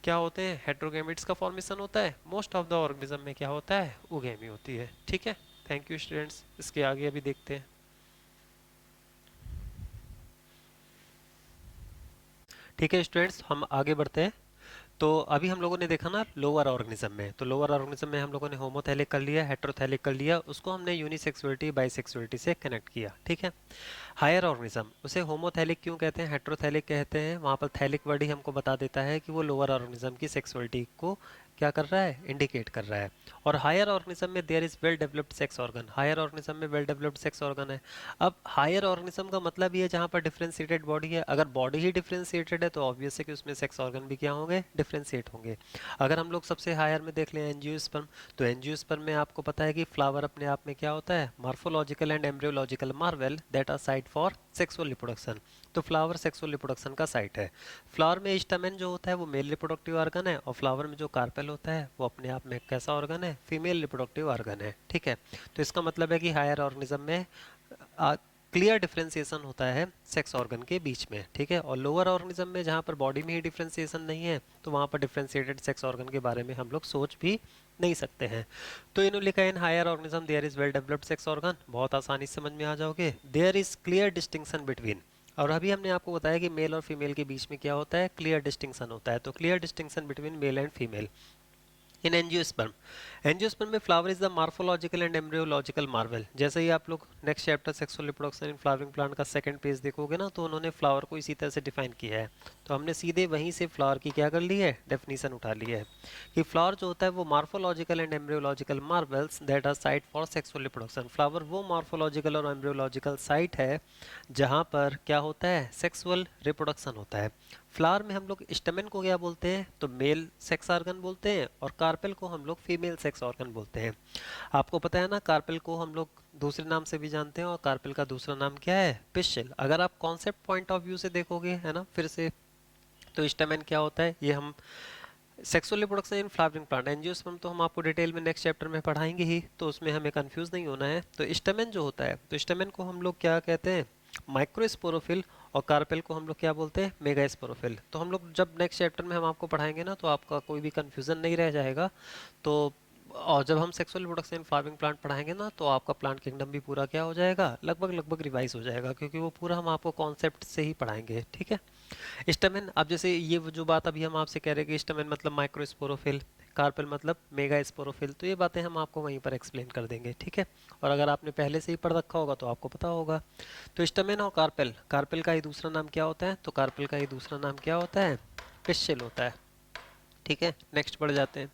क्या होते हैं, हेट्रोगेमिट्स का फॉर्मेशन होता है। मोस्ट ऑफ द ऑर्गेनिज्म में क्या होता है, ऊगेमी होती है, ठीक है। थैंक यू स्टूडेंट्स, इसके आगे अभी देखते हैं। ठीक है स्टूडेंट्स, हम आगे बढ़ते हैं। तो अभी हम लोगों ने देखा ना लोअर ऑर्गेनिज्म में, तो लोअर ऑर्गेनिज्म में हम लोगों ने होमोथैलिक कर लिया, हेट्रोथैलिक कर लिया, उसको हमने यूनिसेक्सुअलिटी बाइसेक्सुअलिटी से कनेक्ट किया, ठीक है। हायर ऑर्गेनिज्म, उसे होमोथैलिक क्यों कहते हैं, हेट्रोथैलिक कहते हैं, वहाँ पर थैलिक वर्ड ही हमको बता देता है कि वो लोअर ऑर्गेनिज्म की सेक्सुअलिटी को क्या कर रहा है, इंडिकेट कर रहा है। और हायर ऑर्गेनिज्म में there is well developed sex organ, higher organism में वेल डेवलप्ड सेक्स ऑर्गन है। अब हायर ऑर्गेनिज्म का मतलब ये है जहाँ पर डिफरेंशिएटेड बॉडी है। अगर बॉडी ही डिफरेंशिएटेड है तो ऑब्वियस है कि उसमें सेक्स ऑर्गन भी क्या होंगे, डिफरेंशिएट होंगे। अगर हम लोग सबसे हायर में देख लें एंजियोस्पर्म, तो एंजियोस्पर्म में आपको पता है कि फ्लावर अपने आप में क्या होता है, morphological and embryological marvel that are site for sexual reproduction. तो फ्लावर सेक्सुअल रिप्रोडक्शन का साइट है। फ्लावर में स्टैमेन जो होता है वो मेल रिप्रोडक्टिव ऑर्गन है, और फ्लावर में जो कार्पेल होता है वो अपने आप में कैसा ऑर्गन है, फीमेल रिप्रोडक्टिव ऑर्गन है, ठीक है। तो इसका मतलब है कि हायर ऑर्गेनिज्म में क्लियर डिफरेंशिएशन होता है सेक्स ऑर्गन के बीच में, ठीक है। और लोअर ऑर्गेनिज्म में जहाँ पर बॉडी में ही डिफरेंशिएशन नहीं है तो वहाँ पर डिफरेंशिएटेड सेक्स ऑर्गन के बारे में हम लोग सोच भी नहीं सकते हैं। तो इन्होंने लिखा है in higher organism there is well developed sex organ, बहुत आसानी से समझ में आ जाओगे। There is clear distinction between, और अभी हमने आपको बताया कि मेल और फीमेल के बीच में क्या होता है, क्लियर डिस्टिंक्शन होता है। तो clear distinction between male and female in angiosperm. Angiosperm में flower is the morphological and embryological marvel. जैसे ही आप लोग next chapter sexual reproduction in flowering plant का सेकंड पेज देखोगे ना, तो उन्होंने फ्लावर को इसी तरह से डिफाइन किया है। तो हमने सीधे वहीं से फ्लावर की क्या कर ली है, डेफिनेशन उठा ली है कि फ्लावर जो होता है वो morphological and embryological marvels that are site for sexual reproduction. Flower वो मार्फोलॉजिकल और एम्ब्रियोलॉजिकल साइट है जहाँ पर क्या होता है, सेक्सुअल रिप्रोडक्शन होता है। फ्लावर में हम लोग स्टेमेन को क्या बोलते हैं, तो मेल सेक्स ऑर्गन बोलते हैं, और कार्पेल को हम लोग फीमेल सेक्स ऑर्गन बोलते हैं। आपको पता है ना, कार्पेल को हम लोग दूसरे नाम से भी जानते हैं, और कार्पेल का दूसरा नाम क्या है, पिस्टिल। अगर आप कॉन्सेप्ट पॉइंट ऑफ व्यू से देखोगे है ना फिर से, तो स्टेमेन क्या होता है, ये हम sexual reproduction in flowering plant, angiosperm तो हम आपको डिटेल में नेक्स्ट चैप्टर में पढ़ाएंगे ही, तो उसमें हमें कंफ्यूज नहीं होना है। तो स्टेमेन जो होता है, तो स्टेमेन को हम लोग क्या कहते हैं, माइक्रोस्पोरोफिल, और कार्पेल को हम लोग क्या बोलते हैं, मेगास्पोरोफिल। तो हम लोग जब नेक्स्ट चैप्टर में हम आपको पढ़ाएंगे ना, तो आपका कोई भी कंफ्यूजन नहीं रह जाएगा। तो और जब हम sexual reproduction in flowering plant पढ़ाएंगे ना, तो आपका प्लांट किंगडम भी पूरा क्या हो जाएगा, लगभग लगभग रिवाइज हो जाएगा, क्योंकि वो पूरा हम आपको कॉन्सेप्ट से ही पढ़ाएंगे, ठीक है। स्टेमेन, अब जैसे ये जो बात अभी हम आपसे कह रहे हैं कि स्टेमेन मतलब माइक्रोस्पोरोफिल, कार्पेल मतलब मेगा स्पोरोफिल, तो ये बातें हम आपको वहीं पर एक्सप्लेन कर देंगे, ठीक है। और अगर आपने पहले से ही पढ़ रखा होगा तो आपको पता होगा। तो स्टेमेन और कार्पेल, कार्पेल का ही दूसरा नाम क्या होता है, तो कार्पेल का ही दूसरा नाम क्या होता है, पिस्टिल होता है, ठीक है। नेक्स्ट बढ़ जाते हैं।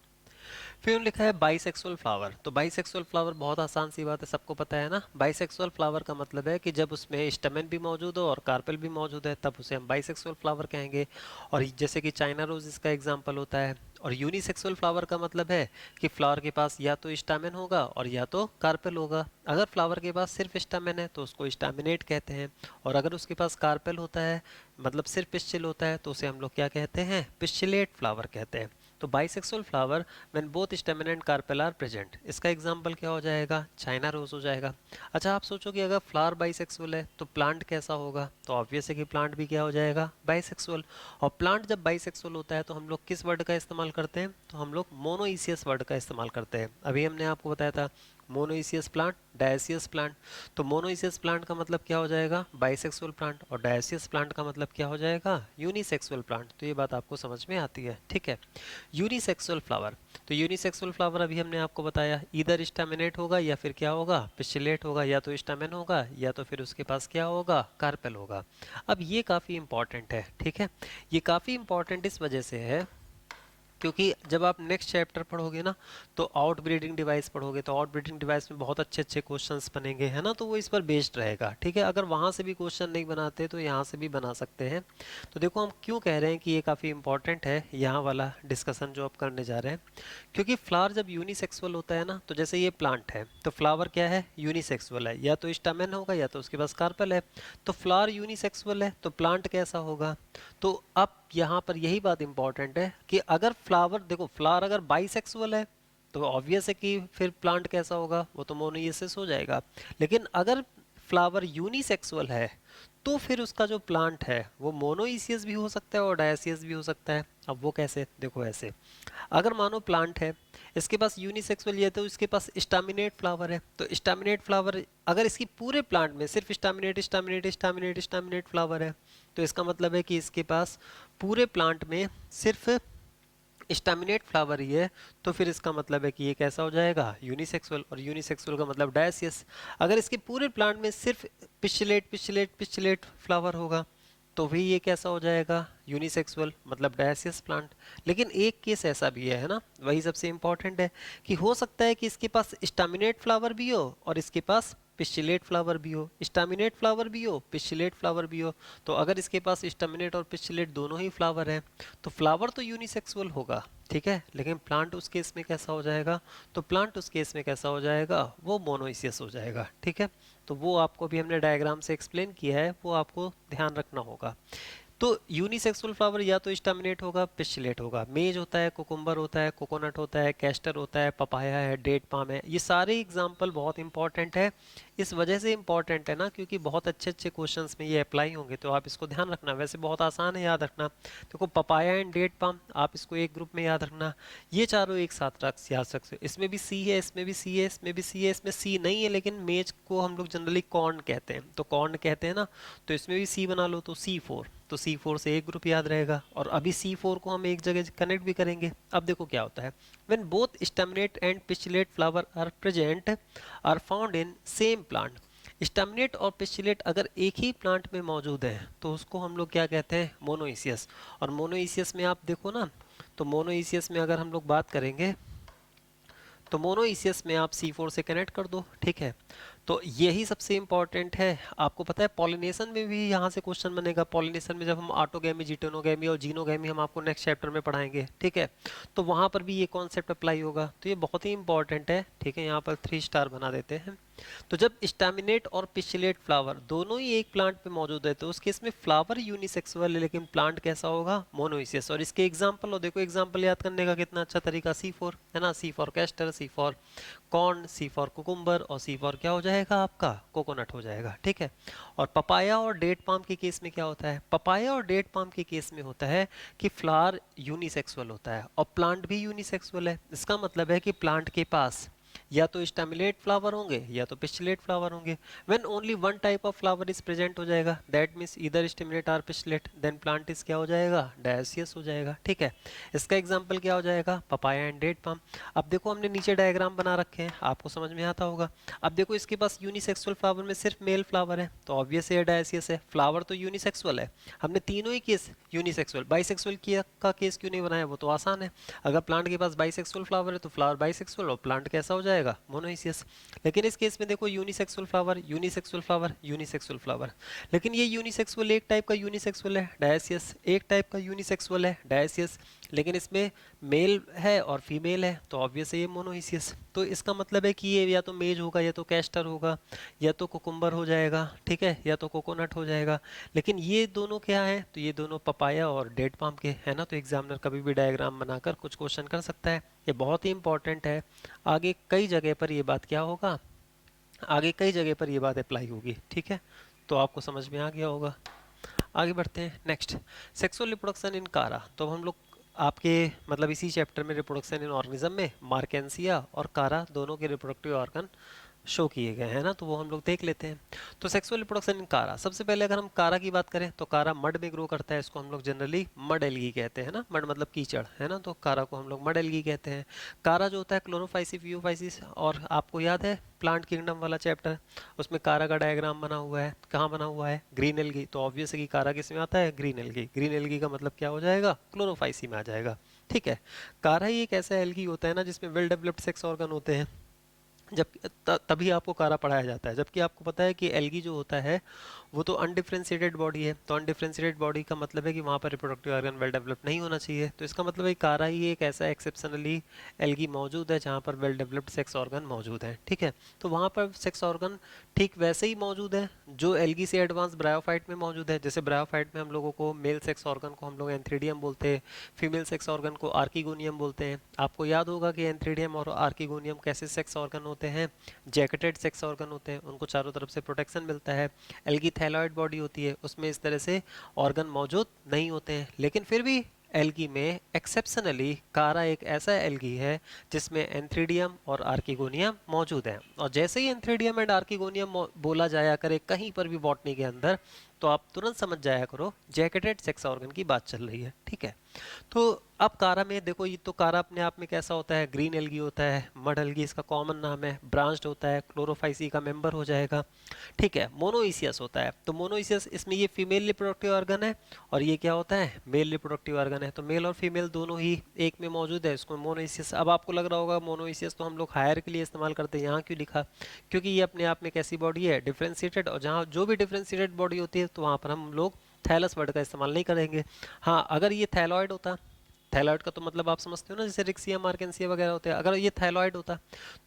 फिर लिखा है बाइसेक्सुअल फ्लावर। तो बाइसेक्सुअल फ्लावर बहुत आसान सी बात है, सबको पता है ना। बाइसेक्सुअल फ्लावर का मतलब है कि जब उसमें स्टेमेन भी मौजूद हो और कार्पेल भी मौजूद है, तब उसे हम बाइसेक्सुअल फ्लावर कहेंगे। और जैसे कि चाइना रोज इसका एग्जाम्पल होता है। और यूनिसेक्सुअल फ्लावर का मतलब है कि फ्लावर के पास या तो स्टामेन होगा और या तो कार्पेल होगा। अगर फ्लावर के पास सिर्फ स्टामेन है तो उसको स्टामिनेट कहते हैं, और अगर उसके पास कार्पेल होता है, मतलब सिर्फ पिस्टिल होता है, तो उसे हम लोग क्या कहते हैं, पिस्टिलेट फ्लावर कहते हैं। तो bisexual flower when both stamen and carpel are present, इसका एग्जांपल क्या हो जाएगा, चाइना रोज हो जाएगा। अच्छा, आप सोचो कि अगर फ्लावर बाइसेक्सुअल है तो प्लांट कैसा होगा, तो ऑब्वियस है कि प्लांट भी क्या हो जाएगा, बाइसेक्सुअल। और प्लांट जब बाइसेक्सुअल होता है तो हम लोग किस वर्ड का इस्तेमाल करते हैं, तो हम लोग मोनोइसियस वर्ड का इस्तेमाल करते हैं। अभी हमने आपको बताया था मोनोइसियस प्लांट, डायसियस प्लांट। तो मोनोइसियस प्लांट का मतलब क्या हो जाएगा, बाइसेक्सुअल प्लांट, और डायसियस प्लांट का मतलब क्या हो जाएगा, यूनिसेक्सुअल प्लांट। तो ये बात आपको समझ में आती है, ठीक है। यूनिसेक्सुअल फ्लावर, तो यूनिसेक्सुअल फ्लावर अभी हमने आपको बताया इधर स्टैमिनेट होगा या फिर क्या होगा, पिस्टिलेट होगा, या तो स्टैमेन होगा या तो फिर उसके पास क्या होगा, कार्पेल होगा। अब ये काफ़ी इंपॉर्टेंट है, ठीक है। ये काफ़ी इंपॉर्टेंट इस वजह से है क्योंकि जब आप नेक्स्ट चैप्टर पढ़ोगे ना तो आउट ब्रीडिंग डिवाइस पढ़ोगे, तो आउट ब्रीडिंग डिवाइस में बहुत अच्छे अच्छे क्वेश्चंस बनेंगे, है ना, तो वो इस पर बेस्ड रहेगा, ठीक है। अगर वहाँ से भी क्वेश्चन नहीं बनाते तो यहाँ से भी बना सकते हैं। तो देखो हम क्यों कह रहे हैं कि ये काफ़ी इंपॉर्टेंट है यहाँ वाला डिस्कशन जो आप करने जा रहे हैं, क्योंकि फ्लावर जब यूनिसेक्सुअल होता है ना, तो जैसे ये प्लांट है तो फ्लावर क्या है, यूनिसेक्सुअल है, या तो स्टैमेन होगा या तो उसके पास कार्पेल है। तो फ्लावर यूनिसेक्सुअल है तो प्लांट कैसा होगा। तो अब यहाँ पर यही बात इंपॉर्टेंट है कि अगर फ्लावर, देखो फ्लावर अगर बाइसेक्सुअल है तो ऑब्वियस है कि फिर प्लांट कैसा होगा, वो तो मोनोइसिस हो जाएगा। लेकिन अगर फ्लावर यूनिसेक्सुअल है तो फिर उसका जो प्लांट है वो मोनोइसियस भी हो सकता है और डायसियस भी हो सकता है। अब वो कैसे, देखो ऐसे, अगर मानो प्लांट है, इसके पास यूनिसेक्सुअल ये, तो इसके पास स्टामिनेट फ्लावर है, तो स्टामिनेट फ्लावर अगर इसकी पूरे प्लांट में सिर्फ स्टामिनेट स्टामिनेट स्टामिनेट स्टामिनेट फ्लावर है, तो इसका मतलब है कि इसके पास पूरे प्लांट में सिर्फ स्टामिनेट फ्लावर ही है, तो फिर इसका मतलब है कि ये कैसा हो जाएगा, यूनिसेक्सुअल, और यूनिसेक्सुअल का मतलब डायसियस। अगर इसके पूरे प्लांट में सिर्फ पिस्टिलेट पिस्टिलेट पिस्टिलेट फ्लावर होगा तो भी ये कैसा हो जाएगा, यूनिसेक्सुअल, मतलब डायसियस प्लांट। लेकिन एक केस ऐसा भी है ना, वही सबसे इंपॉर्टेंट है, कि हो सकता है कि इसके पास स्टामिनेट फ्लावर भी हो और इसके पास पिस्टिलेट फ्लावर भी हो, स्टामिनेट फ्लावर भी हो पिस्टिलेट फ्लावर भी हो। तो अगर इसके पास स्टामिनेट और पिस्टिलेट दोनों ही फ्लावर हैं तो फ्लावर तो यूनिसेक्सुअल होगा, ठीक है, लेकिन प्लांट उस केस में कैसा हो जाएगा, तो प्लांट उस केस में कैसा हो जाएगा, वो मोनोइसियस हो जाएगा, ठीक है। तो वो आपको भी हमने डायग्राम से एक्सप्लेन किया है, वो आपको ध्यान रखना होगा। तो यूनिसेक्सुअल फ्लावर या तो स्टामिनेट होगा पिस्टिलेट होगा, मेज होता है, कोकुम्बर होता है, कोकोनट होता है, कैस्टर होता है, पपाया है, डेट पाम है, ये सारे एग्जाम्पल बहुत इंपॉर्टेंट है। इस वजह से इंपॉर्टेंट है ना क्योंकि बहुत अच्छे अच्छे क्वेश्चंस में ये अप्लाई होंगे, तो आप इसको ध्यान रखना। वैसे बहुत आसान है याद रखना, देखो पपाया एंड डेट पाम आप इसको एक ग्रुप में याद रखना, ये चारों एक साथ रख याद सकते हो। इसमें भी सी है, इसमें भी सी है, इसमें भी सी है, इसमें सी नहीं है, लेकिन मेज को हम लोग जनरली कॉर्न कहते हैं, तो कॉर्न कहते हैं ना, तो इसमें भी सी बना लो, तो C4, तो C4 से एक ग्रुप याद रहेगा। और अभी C4 को हम एक जगह कनेक्ट भी करेंगे। अब देखो क्या होता है, when both staminate and pistillate flower are present are found in same plant. Staminate और पिस्टिलेट अगर एक ही प्लांट में मौजूद है तो उसको हम लोग क्या कहते हैं, मोनोइसियस। और मोनोइसियस में आप देखो ना, तो मोनोइसियस में अगर हम लोग बात करेंगे तो मोनोइसियस में आप C4 से कनेक्ट कर दो, ठीक है। तो यही सबसे इंपॉर्टेंट है। आपको पता है पॉलिनेशन में भी यहाँ से क्वेश्चन बनेगा, पॉलिनेशन में जब हम ऑटोगैमी, जीटोनोगैमी और जीनोगैमी हम आपको नेक्स्ट चैप्टर में पढ़ाएंगे, ठीक है, तो वहाँ पर भी ये कॉन्सेप्ट अप्लाई होगा। तो ये बहुत ही इंपॉर्टेंट है, ठीक है, यहाँ पर 3 स्टार बना देते हैं। तो जब स्टैमिनेट और पिस्टिलेट फ्लावर दोनों ही एक प्लांट पे मौजूद है तो उस केस में फ्लावर यूनिसेक्सुअल है लेकिन प्लांट कैसा होगा, मोनोइसियस। और इसके एग्जांपल हो, देखो एग्जांपल याद करने का कितना अच्छा तरीका, C4 है ना, C for castor, C for corn, C for cucumber और C फॉर क्या हो जाएगा आपका, कोकोनट हो जाएगा, ठीक है। और पपाया और डेट पाम के केस में क्या होता है, पपाया और डेट पाम के केस में होता है कि फ्लावर यूनिसेक्सुअल होता है और प्लांट भी यूनिसेक्सुअल है। इसका मतलब है कि प्लांट के पास या तो स्टैमिनेट फ्लावर होंगे या तो पिस्टिलेट फ्लावर होंगे। When only one type of flower is present हो जाएगा, दैट मींस ईदर स्टैमिनेट और पिस्टिलेट, देन प्लांट इज क्या हो जाएगा, डायसियस हो जाएगा, ठीक है। इसका एग्जांपल क्या हो जाएगा, पपाया एंड डेट पाम। अब देखो हमने नीचे डायग्राम बना रखे हैं, आपको समझ में आता होगा। अब देखो इसके पास यूनिसेक्सुअल फ्लावर में सिर्फ मेल फ्लावर है तो ऑब्वियस है डायसियस है, फ्लावर तो यूनिसेक्सुअल है। हमने तीनों ही केस यूनिसेक्सुअल, बाइसेक्सुअल का केस क्यों नहीं बनाया, वो तो आसान है। अगर प्लांट के पास बाइसेक्सुअल फ्लावर है तो फ्लावर बाइसेक्सुअल और प्लांट कैसा हो जाएगा, मोनोइसियस। लेकिन इस केस में देखो unisexual flower unisexual flower unisexual flower, लेकिन ये यूनिसेक्सुअल एक टाइप का यूनिसेक्सुअल है डायसियस, एक टाइप का यूनिसेक्सुअल है डायसियस, लेकिन इसमें मेल है और फीमेल है तो ऑब्वियस है ये मोनोइसियस। तो इसका मतलब है कि ये या तो मेज होगा या तो कैस्टर होगा या तो कुकुम्बर हो जाएगा, ठीक है, या तो कोकोनट हो जाएगा। लेकिन ये दोनों क्या है, तो ये दोनों पपाया और डेट पाम के है ना। तो एग्जामिनर कभी भी डायग्राम बनाकर कुछ क्वेश्चन कर सकता है, ये बहुत ही इंपॉर्टेंट है। आगे कई जगह पर ये बात क्या होगा, आगे कई जगह पर ये बात अप्लाई होगी, ठीक है। तो आपको समझ में आ गया होगा। आगे बढ़ते हैं नेक्स्ट, सेक्सुअल रिप्रोडक्शन इन कारा। तो हम लोग आपके मतलब इसी चैप्टर में रिप्रोडक्शन इन ऑर्गेनिज्म में मार्केंसिया और कारा दोनों के रिप्रोडक्टिव ऑर्गन शो किए गए हैं ना, तो वो हम लोग देख लेते हैं। तो सेक्सुअल रिप्रोडक्शन इन कारा, सबसे पहले अगर हम कारा की बात करें तो कारा मड में ग्रो करता है, इसको हम लोग जनरली मड एल्गी कहते हैं ना, मड मतलब कीचड़ है ना, तो कारा को हम लोग मड एल्गी कहते हैं। कारा जो होता है क्लोरोफाइसी फियोफाइसिस, और आपको याद है प्लांट किंगडम वाला चैप्टर, उसमें कारा का डायग्राम बना हुआ है, कहाँ बना हुआ है, ग्रीन एल्गी। तो ऑब्वियस है कि कारा किस में आता है, ग्रीन एल्गी। ग्रीन एल्गी का मतलब क्या हो जाएगा, क्लोरोफाइसी में आ जाएगा, ठीक है। कारा ही एक ऐसा एल्गी होता है ना जिसमें वेल डेवलप्ड सेक्स ऑर्गन होते हैं, जब तभी आपको कारा पढ़ाया जाता है। जबकि आपको पता है कि एल्गी जो होता है वो तो अनडिफरेंशिएटेड बॉडी है, तो अनडिफरेंशिएटेड बॉडी का मतलब है कि वहाँ पर रिप्रोडक्टिव ऑर्गन वेल डेवलप्ड नहीं होना चाहिए। तो इसका मतलब है कारा ही एक ऐसा एक्सेप्शनली एल्गी मौजूद है जहाँ पर वेल डेवलप्ड सेक्स ऑर्गन मौजूद है। ठीक है, तो वहाँ पर सेक्स ऑर्गन ठीक वैसे ही मौजूद है जो एल्गी से एडवांस ब्रायोफाइट में मौजूद है। जैसे ब्रायोफाइट में हम लोगों को मेल सेक्स ऑर्गन को हम लोग एंथ्रीडियम बोलते हैं, फीमेल सेक्स ऑर्गन को आर्किगोनियम बोलते हैं। आपको याद होगा कि एंथ्रीडियम और आर्किगोनियम कैसे सेक्स ऑर्गन होते हैं, जैकेटेड सेक्स ऑर्गन होते हैं, उनको चारों तरफ से प्रोटेक्शन मिलता है। एल्गी थैलॉइड बॉडी होती है, उसमें इस तरह से ऑर्गन मौजूद नहीं होते हैं, लेकिन फिर भी एल्गी में एक्सेप्शनली कारा एक ऐसा एल्गी है जिसमें एंथ्रीडियम और आर्किगोनियम मौजूद है। और जैसे ही एंथ्रीडियम एंड आर्किगोनियम बोला जाया करे कहीं पर भी बॉटनी के अंदर, तो आप तुरंत समझ जाया करो जैकेटेड सेक्स ऑर्गन की बात चल रही है। ठीक है, तो अब कारा में देखो, ये तो कारा अपने आप में कैसा होता है, ग्रीन एल्गी होता है, मड एल्गी इसका कॉमन नाम है, ब्रांच्ड होता है, क्लोरोफाइसी का मेंबर हो जाएगा। ठीक है, मोनोइसियस होता है। तो मोनोइसियस इसमें ये फीमेल रिप्रोडक्टिव ऑर्गन है और ये क्या होता है, मेल रिप्रोडक्टिव ऑर्गन है। तो मेल और फीमेल दोनों ही एक में मौजूद है, इसको मोनोइसियस। अब आपको लग रहा होगा मोनोइसियस तो हम लोग हायर के लिए इस्तेमाल करते हैं, यहाँ क्यों लिखा? क्योंकि ये अपने आप में कैसी बॉडी है, डिफ्रेंशिएटेड, और जहाँ जो भी डिफ्रेंशिएटेड बॉडी होती है तो वहाँ पर हम लोग थैलस वर्ड का इस्तेमाल नहीं करेंगे। हाँ, अगर ये थैलॉइड होता, थैलॉइड का तो मतलब आप समझते हो ना, जैसे रिक्सिया मार्केंसिया वगैरह होते हैं, अगर ये थैलॉइड होता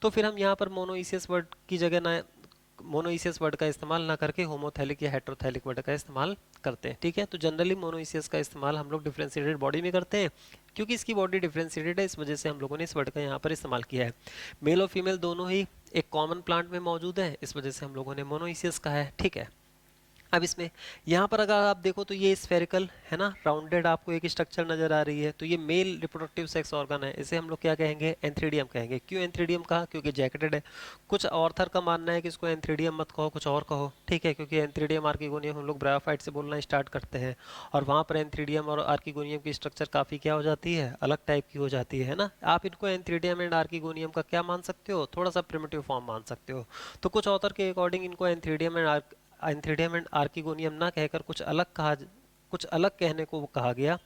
तो फिर हम यहाँ पर मोनोइसियस वर्ड की जगह ना, मोनोइसियस वर्ड का इस्तेमाल ना करके होमोथैलिक या हेट्रोथैलिक वर्ड का इस्तेमाल करते हैं। ठीक है, तो जनरली मोनोइसियस का इस्तेमाल हम लोग डिफरेंशिएटेड बॉडी में करते हैं, क्योंकि इसकी बॉडी डिफरेंशिएटेड है, इस वजह से हम लोगों ने इस वर्ड का यहाँ पर इस्तेमाल किया है। मेल और फीमेल दोनों ही एक कॉमन प्लांट में मौजूद है, इस वजह से हम लोगों ने मोनोइसियस कहा है। ठीक है, अब इसमें यहाँ पर अगर आप देखो तो ये स्फेरिकल है ना, राउंडेड आपको एक स्ट्रक्चर नजर आ रही है, तो ये मेल रिप्रोडक्टिव सेक्स ऑर्गन है। इसे हम लोग क्या कहेंगे, एंथ्रीडियम कहेंगे। क्यों एंथ्रीडियम कहा? क्योंकि जैकेटेड है। कुछ ऑर्थर का मानना है कि इसको एंथ्रीडियम मत कहो, कुछ और कहो। ठीक है, क्योंकि एंथ्रीडियम आर्किगोनियम हम लोग ब्रायोफाइट से बोलना स्टार्ट करते हैं, और वहाँ पर एंथ्रीडियम और आर्किगोनियम की स्ट्रक्चर काफ़ी क्या हो जाती है, अलग टाइप की हो जाती है ना। आप इनको एंथ्रीडियम एंड आर्किगोनियम का क्या मान सकते हो, थोड़ा सा प्रिमिटिव फॉर्म मान सकते हो। तो कुछ ऑथर के अकॉर्डिंग इनको एंथ्रीडियम एंड आर्किगोनियम ना कहकर कुछ अलग कहने को कहा गया।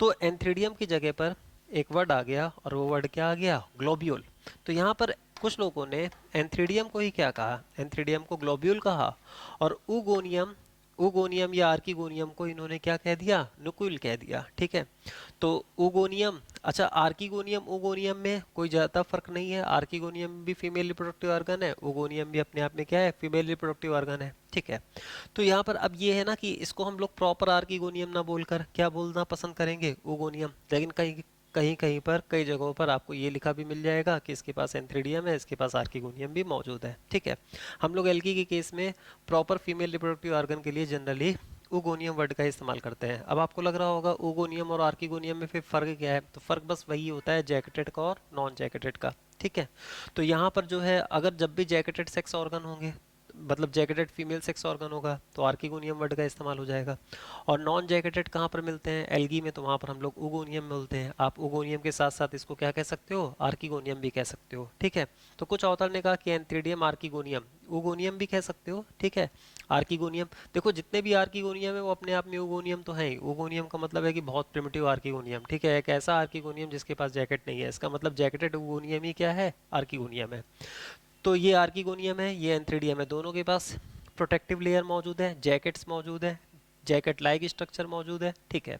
तो एंथ्रीडियम की जगह पर एक वर्ड आ गया, और वो वर्ड क्या आ गया, ग्लोब्यूल। तो यहाँ पर कुछ लोगों ने एंथ्रीडियम को ही क्या कहा, एंथ्रीडियम को ग्लोब्यूल कहा, और उगोनियम उगोनियम या आर्किगोनियम को इन्होंने क्या कह दिया, नुक्यूल कह दिया। ठीक है, तो उगोनियम, अच्छा आर्किगोनियम उगोनियम में कोई ज़्यादा फर्क नहीं है। आर्किगोनियम भी फीमेल रिप्रोडक्टिव ऑर्गन है, उगोनियम भी अपने आप में क्या है, फीमेल रिप्रोडक्टिव ऑर्गन है। ठीक है, तो यहाँ पर अब ये है ना कि इसको हम लोग प्रॉपर आर्किगोनियम ना बोलकर क्या बोलना पसंद करेंगे, उगोनियम। लेकिन कहीं कहीं कहीं पर कई जगहों पर आपको ये लिखा भी मिल जाएगा कि इसके पास एंथ्रीडियम है, इसके पास आर्किगोनियम भी मौजूद है। ठीक है, हम लोग एल्गी के केस में प्रॉपर फीमेल रिप्रोडक्टिव ऑर्गन के लिए जनरली उगोनियम वर्ड का इस्तेमाल करते हैं। अब आपको लग रहा होगा उगोनियम और आर्किगोनियम में फिर फर्क क्या है, तो फर्क बस वही होता है जैकेटेड का और नॉन जैकेटेड का। ठीक है, तो यहाँ पर जो है, अगर जब भी जैकेटेड सेक्स ऑर्गन होंगे, मतलब जैकेटेड फीमेल सेक्स ऑर्गन होगा, तो आर्किगोनियम वर्ड का इस्तेमाल हो जाएगा। और नॉन जैकेटेड कहाँ पर मिलते हैं, एल्गी में, तो वहाँ पर हम लोग उगोनियम बोलते हैं। आप उगोनियम के साथ साथ इसको क्या कह सकते हो, आर्किगोनियम भी कह सकते हो। ठीक है, तो कुछ ऑथर ने कहा कि एंथ्रीडियम आर्किगोनियम, उगोनियम भी कह सकते हो। ठीक है, आर्किगोनियम, देखो जितने भी आर्किगोनियम है वो अपने आप में उगोनियम तो है ही। उगोनियम का मतलब है कि बहुत प्रिमिटिव आर्किगोनियम। ठीक है, एक ऐसा आर्किगोनियम जिसके पास जैकेट नहीं है, इसका मतलब जैकेटेड उगोनियम ही क्या है, आर्किगोनियम है। तो ये आर्किगोनियम है, ये एंथ्रीडियम है, दोनों के पास प्रोटेक्टिव लेयर मौजूद है, जैकेट्स मौजूद है, जैकेट लाइक स्ट्रक्चर मौजूद है। ठीक है,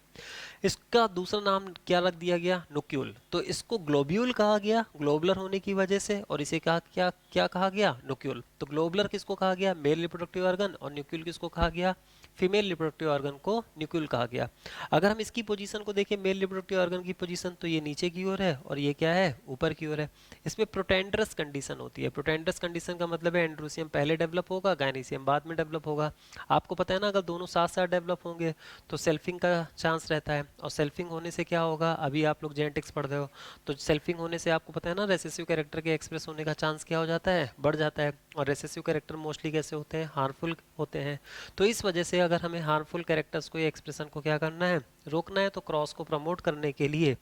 इसका दूसरा नाम क्या रख दिया गया, नुक्यूल। तो इसको ग्लोब्यूल कहा गया ग्लोबुलर होने की वजह से, और इसे कहा क्या क्या कहा गया, नुक्यूल। तो ग्लोबुलर किसको कहा गया, मेल रिप्रोडक्टिव ऑर्गन, और न्यूक्यूल किसको कहा गया, फीमेल रिप्रोडक्टिव ऑर्गन को न्यूक्यूल कहा गया। अगर हम इसकी पोजीशन को देखें, मेल रिप्रोडक्टिव ऑर्गन की पोजीशन, तो ये नीचे की ओर है और ये क्या है, ऊपर की ओर है। इसमें प्रोटेंडरस कंडीशन होती है। प्रोटेंडरस कंडीशन का मतलब है एंड्रोसियम पहले डेवलप होगा, गायनीसियम बाद में डेवलप होगा। आपको पता है ना, अगर दोनों साथ साथ डेवलप होंगे तो सेल्फिंग का चांस रहता है, और सेल्फिंग होने से क्या होगा, अभी आप लोग जेनेटिक्स पढ़ रहे हो, तो सेल्फिंग होने से आपको पता है ना, रेसेसिव कैरेक्टर के एक्सप्रेस होने का चांस क्या हो जाता है, बढ़ जाता है। और रेसेसिव कैरेक्टर मोस्टली कैसे होते हैं, हार्मफुल होते हैं। तो इस वजह से अगर हमें हार्मफुल कैरेक्टर्स को या एक्सप्रेशन को क्या करना है, रोकना है, तो क्रॉस को प्रमोट करने के लिए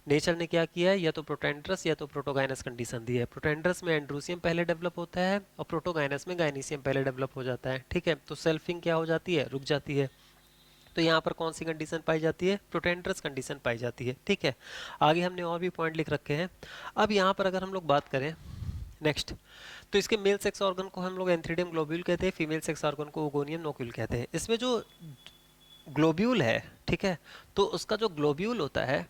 नेचर ने क्या किया है, या तो प्रोटेंडरस या तो प्रोटोगाइनस कंडीशन दी है। प्रोटेंडरस में एंड्रोसियम पहले डेवलप होता है, और प्रोटोगाइनस में गायनीसियम पहले डेवलप हो जाता है। ठीक है, तो सेल्फिंग क्या हो जाती है, रुक जाती है। तो यहाँ पर कौन सी कंडीशन पाई जाती है? प्रोटेंडरस कंडीशन पाई जाती है। ठीक है, आगे हमने और भी पॉइंट लिख रखे हैं। अब यहाँ पर अगर हम लोग बात करें नेक्स्ट, तो इसके मेल सेक्स ऑर्गन को हम लोग एंथ्रीडियम ग्लोब्यूल कहते हैं, फीमेल सेक्स ऑर्गन को ओगोनियम नोक्यूल कहते हैं। इसमें जो ग्लोब्यूल है, ठीक है, तो उसका जो ग्लोब्यूल होता है,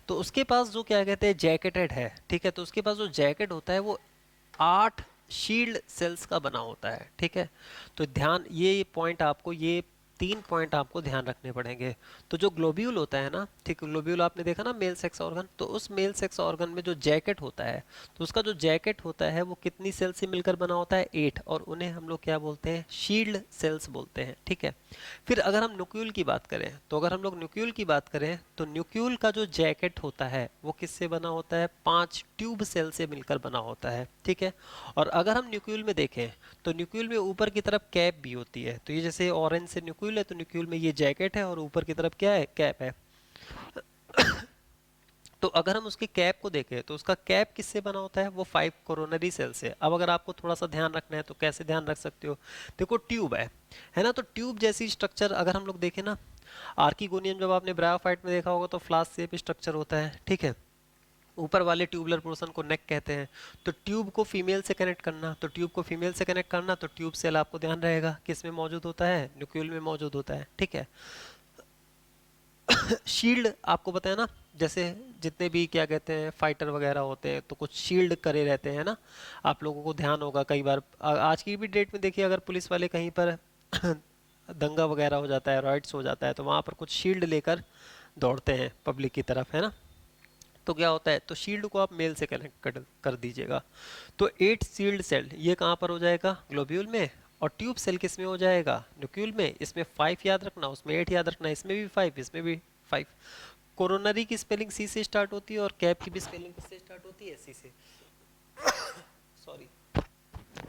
तो उसके पास जो क्या कहते हैं जैकेटेड है, ठीक है, तो उसके पास जो जैकेट होता है वो 8 शील्ड सेल्स का बना होता है। ठीक है, तो ध्यान, ये पॉइंट आपको, ये 3 पॉइंट आपको ध्यान रखने पड़ेंगे। तो जो ग्लोब्यूल होता है ना, ठीक, ग्लोब्यूल आपने देखा ना मेल सेक्स ऑर्गन, तो उस मेल सेक्स ऑर्गन में जो जैकेट होता है, तो उसका जो जैकेट होता है वो कितनी सेल से मिलकर बना होता है? 8, और उन्हें हम लोग क्या बोलते हैं? शील्ड सेल्स बोलते हैं। ठीक है, फिर अगर हम न्यूक्लियल की बात करें, तो अगर हम लोग न्यूक्लियल की बात करें, तो न्यूक्लियल का जो जैकेट होता है वो किससे बना होता है? 5 ट्यूब सेल से मिलकर बना होता है। ठीक है, और अगर हम न्यूक्लियल में देखें, तो न्यूक्लियल में ऊपर की तरफ कैप भी होती है। तो ये जैसे ऑरेंज से न्यूक्लियल है, तो न्यूक्लियल में ये जैकेट है और ऊपर की तरफ क्या है? कैप है। तो अगर हम उसकी कैप को देखें, तो उसका कैप किससे बना होता है? वो 5 कोरोनरी सेल से। अब अगर आपको थोड़ा सा ध्यान रखना है तो कैसे ध्यान रख सकते हो? देखो ट्यूब है ना, तो ट्यूब जैसी स्ट्रक्चर अगर हम लोग देखें ना, आर्किगोनियम जब आपने ब्रायोफाइट में देखा होगा तो फ्लास्क शेप स्ट्रक्चर होता है। ठीक है, ऊपर वाले ट्यूबुलर पोर्शन को नेक कहते हैं। तो ट्यूब को फीमेल से कनेक्ट करना, तो ट्यूब को फीमेल से कनेक्ट करना, तो ट्यूब सेल आपको ध्यान रहेगा किस में मौजूद होता है? न्यूक्लियल में मौजूद होता है। ठीक है, शील्ड आपको पता है ना, जैसे जितने भी क्या कहते हैं फाइटर वगैरह होते हैं तो कुछ शील्ड करे रहते हैं ना, आप लोगों को ध्यान होगा। कई बार आज की भी डेट में देखिए, अगर पुलिस वाले कहीं पर दंगा वगैरह हो जाता है, राइट्स हो जाता है, तो वहाँ पर कुछ शील्ड लेकर दौड़ते हैं पब्लिक की तरफ, है ना। तो क्या होता है? तो शील्ड को आप मेल से कनेक्ट कर दीजिएगा। तो 8 शील्ड सेल ये कहाँ पर हो जाएगा? ग्लोब्यूल में। और ट्यूब सेल किस में हो जाएगा? न्यूक्लियल में। इसमें 5 याद रखना, उसमें 8 याद रखना, इसमें भी 5, इसमें भी 5। कोरोनरी की स्पेलिंग सी से स्टार्ट होती है और कैप की भी स्पेलिंग किससे स्टार्ट होती है? सी से। सॉरी।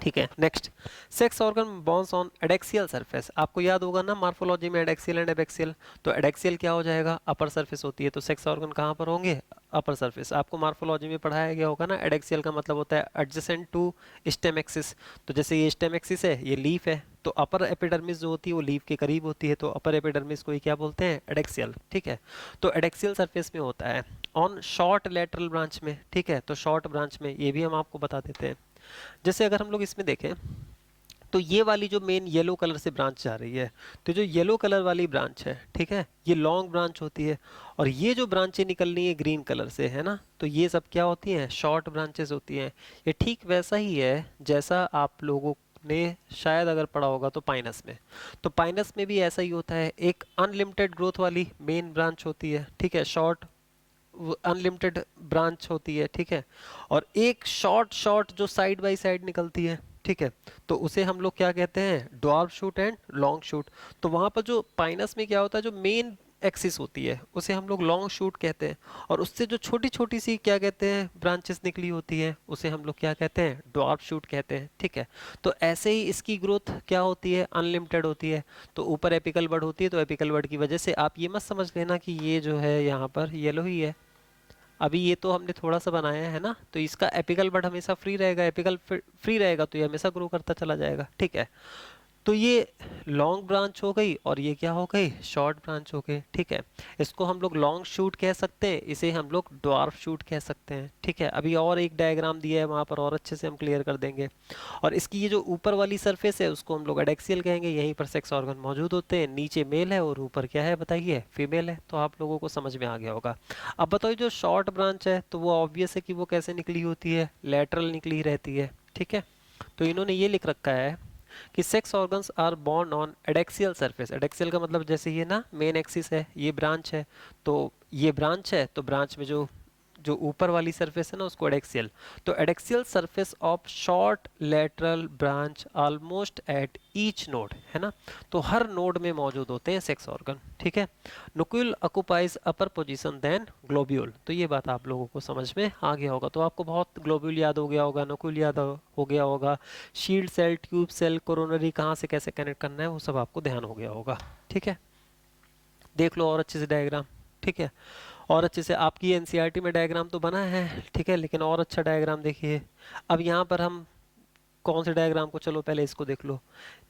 ठीक है, नेक्स्ट, सेक्स ऑर्गन बॉन्स ऑन एडेक्सियल सरफेस। आपको याद होगा ना मार्फोलॉजी में एडेक्सियल एंड एबैक्सियल। तो एडेक्सियल क्या हो जाएगा? अपर सरफेस होती है, तो सेक्स ऑर्गन कहाँ पर होंगे? Upper surface. आपको मार्फोलॉजी में पढ़ाया गया होगा ना, एडेक्सियल का मतलब होता है एडजेसेंट टू स्टेम एक्सिस। तो जैसे ये स्टेम एक्सिस है, ये लीफ है, तो अपर एपिडर्मिस जो होती है वो लीफ के करीब होती है, तो अपर एपिडर्मिस को ही क्या बोलते हैं? एडेक्सियल। ठीक है, तो एडेक्सियल सरफेस में होता है। ऑन शॉर्ट लेटरल ब्रांच में, ठीक है, तो शॉर्ट ब्रांच में, ये भी हम आपको बता देते हैं। जैसे अगर हम लोग इसमें देखें, तो ये वाली जो मेन येलो कलर से ब्रांच जा रही है, तो जो येलो कलर वाली ब्रांच है, ठीक है, ये लॉन्ग ब्रांच होती है। और ये जो ब्रांचें निकल रही है ग्रीन कलर से, है ना, तो ये सब क्या होती हैं? शॉर्ट ब्रांचेस होती हैं। ये ठीक वैसा ही है जैसा आप लोगों ने शायद अगर पढ़ा होगा तो पाइनस में। तो पाइनस में भी ऐसा ही होता है, एक अनलिमिटेड ग्रोथ वाली मेन ब्रांच होती है, ठीक है, शॉर्ट अनलिमिटेड ब्रांच होती है। ठीक है, और एक शॉर्ट शॉर्ट जो साइड बाय साइड निकलती है, ठीक है, तो उसे हम लोग क्या कहते हैं? Dwarf shoot and long shoot. तो वहां पर जो पाइनस में क्या होता है, जो मेन एक्सिस होती है उसे हम लोग लॉन्ग शूट कहते हैं, और उससे जो छोटी छोटी सी क्या कहते हैं ब्रांचेस निकली होती है उसे हम लोग क्या कहते हैं? ड्वार्फ शूट कहते हैं। ठीक है, तो ऐसे ही इसकी ग्रोथ क्या होती है? अनलिमिटेड होती है। तो ऊपर एपिकल बड होती है, तो एपिकल बड की वजह से आप ये मत समझ लेना कि ये जो है यहाँ पर येलो ही है। अभी ये तो हमने थोड़ा सा बनाया है ना, तो इसका एपिकल बड हमेशा फ्री रहेगा, एपिकल फ्री रहेगा तो ये हमेशा ग्रो करता चला जाएगा। ठीक है, तो ये लॉन्ग ब्रांच हो गई और ये क्या हो गई? शॉर्ट ब्रांच हो गई। ठीक है, इसको हम लोग लॉन्ग शूट कह सकते हैं, इसे हम लोग ड्वार्फ शूट कह सकते हैं। ठीक है, अभी और एक डायग्राम दिया है वहाँ पर, और अच्छे से हम क्लियर कर देंगे। और इसकी ये जो ऊपर वाली सरफेस है उसको हम लोग एडेक्सियल कहेंगे, यहीं पर सेक्स ऑर्गन मौजूद होते हैं। नीचे मेल है और ऊपर क्या है बताइए? फीमेल है। तो आप लोगों को समझ में आ गया होगा। अब बताओ, जो शॉर्ट ब्रांच है तो वो ऑब्वियस है कि वो कैसे निकली होती है? लेटरल निकली रहती है। ठीक है, तो इन्होंने ये लिख रखा है कि sex organs are borne on adaxial surface. Adaxial का मतलब जैसे ये ना मेन एक्सिस है, ये ब्रांच है, तो ये ब्रांच है, तो ब्रांच में जो जो ऊपर वाली सरफेस है ना उसको एडेक्सियल। तो adaxial surface of short lateral branch almost at each node, है ना, तो हर नोड में मौजूद होते हैं सेक्स ऑर्गन। ठीक है, नुक्यूल ऑक्युपाइज अपर पोजीशन देन ग्लोब्यूल। तो ये बात आप लोगों को समझ में आ गया होगा। तो आपको बहुत ग्लोब्यूल याद हो गया होगा, नुक्यूल याद हो गया होगा, shield cell, tube cell, coronary कहाँ से कैसे कनेक्ट करना है वो सब आपको ध्यान हो गया होगा। ठीक है, देख लो और अच्छे से डायग्राम। ठीक है, और अच्छे से आपकी एनसीईआरटी में डायग्राम तो बना है, ठीक है, लेकिन और अच्छा डायग्राम देखिए। अब यहाँ पर हम कौन से डायग्राम को, चलो पहले इसको देख लो।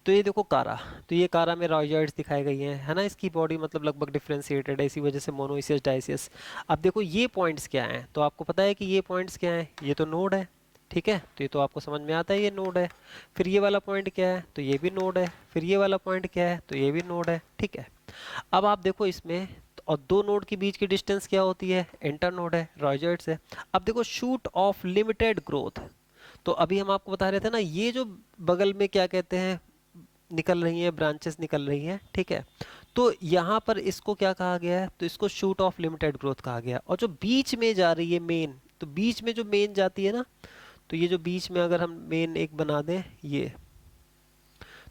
तो ये देखो कारा, तो ये कारा में रॉयजॉइड्स दिखाई गई हैं, है ना, इसकी बॉडी मतलब लगभग डिफरेंशिएटेड है, इसी वजह से मोनोइसियस डाइसियस। अब देखो ये पॉइंट्स क्या हैं, तो आपको पता है कि ये पॉइंट्स क्या हैं, ये तो नोड है, ठीक है, तो ये तो आपको समझ में आता है ये नोड है। फिर ये वाला पॉइंट क्या है, तो ये भी नोड है। फिर ये वाला पॉइंट क्या है, तो ये भी नोड है, ठीक है। अब आप देखो इसमें, और दो नोड के बीच की डिस्टेंस क्या होती है, इंटर नोड है, रॉयजॉइड से। अब देखो शूट ऑफ लिमिटेड ग्रोथ, तो अभी हम आपको बता रहे थे ना, ये जो बगल में क्या कहते हैं निकल रही हैं, ब्रांचेस निकल रही हैं, ठीक है। तो यहाँ पर इसको क्या कहा गया है, तो इसको शूट ऑफ लिमिटेड ग्रोथ कहा गया। और जो बीच में जा रही है मेन, तो बीच में जो मेन जाती है ना, तो ये जो बीच में अगर हम मेन एक बना दें ये,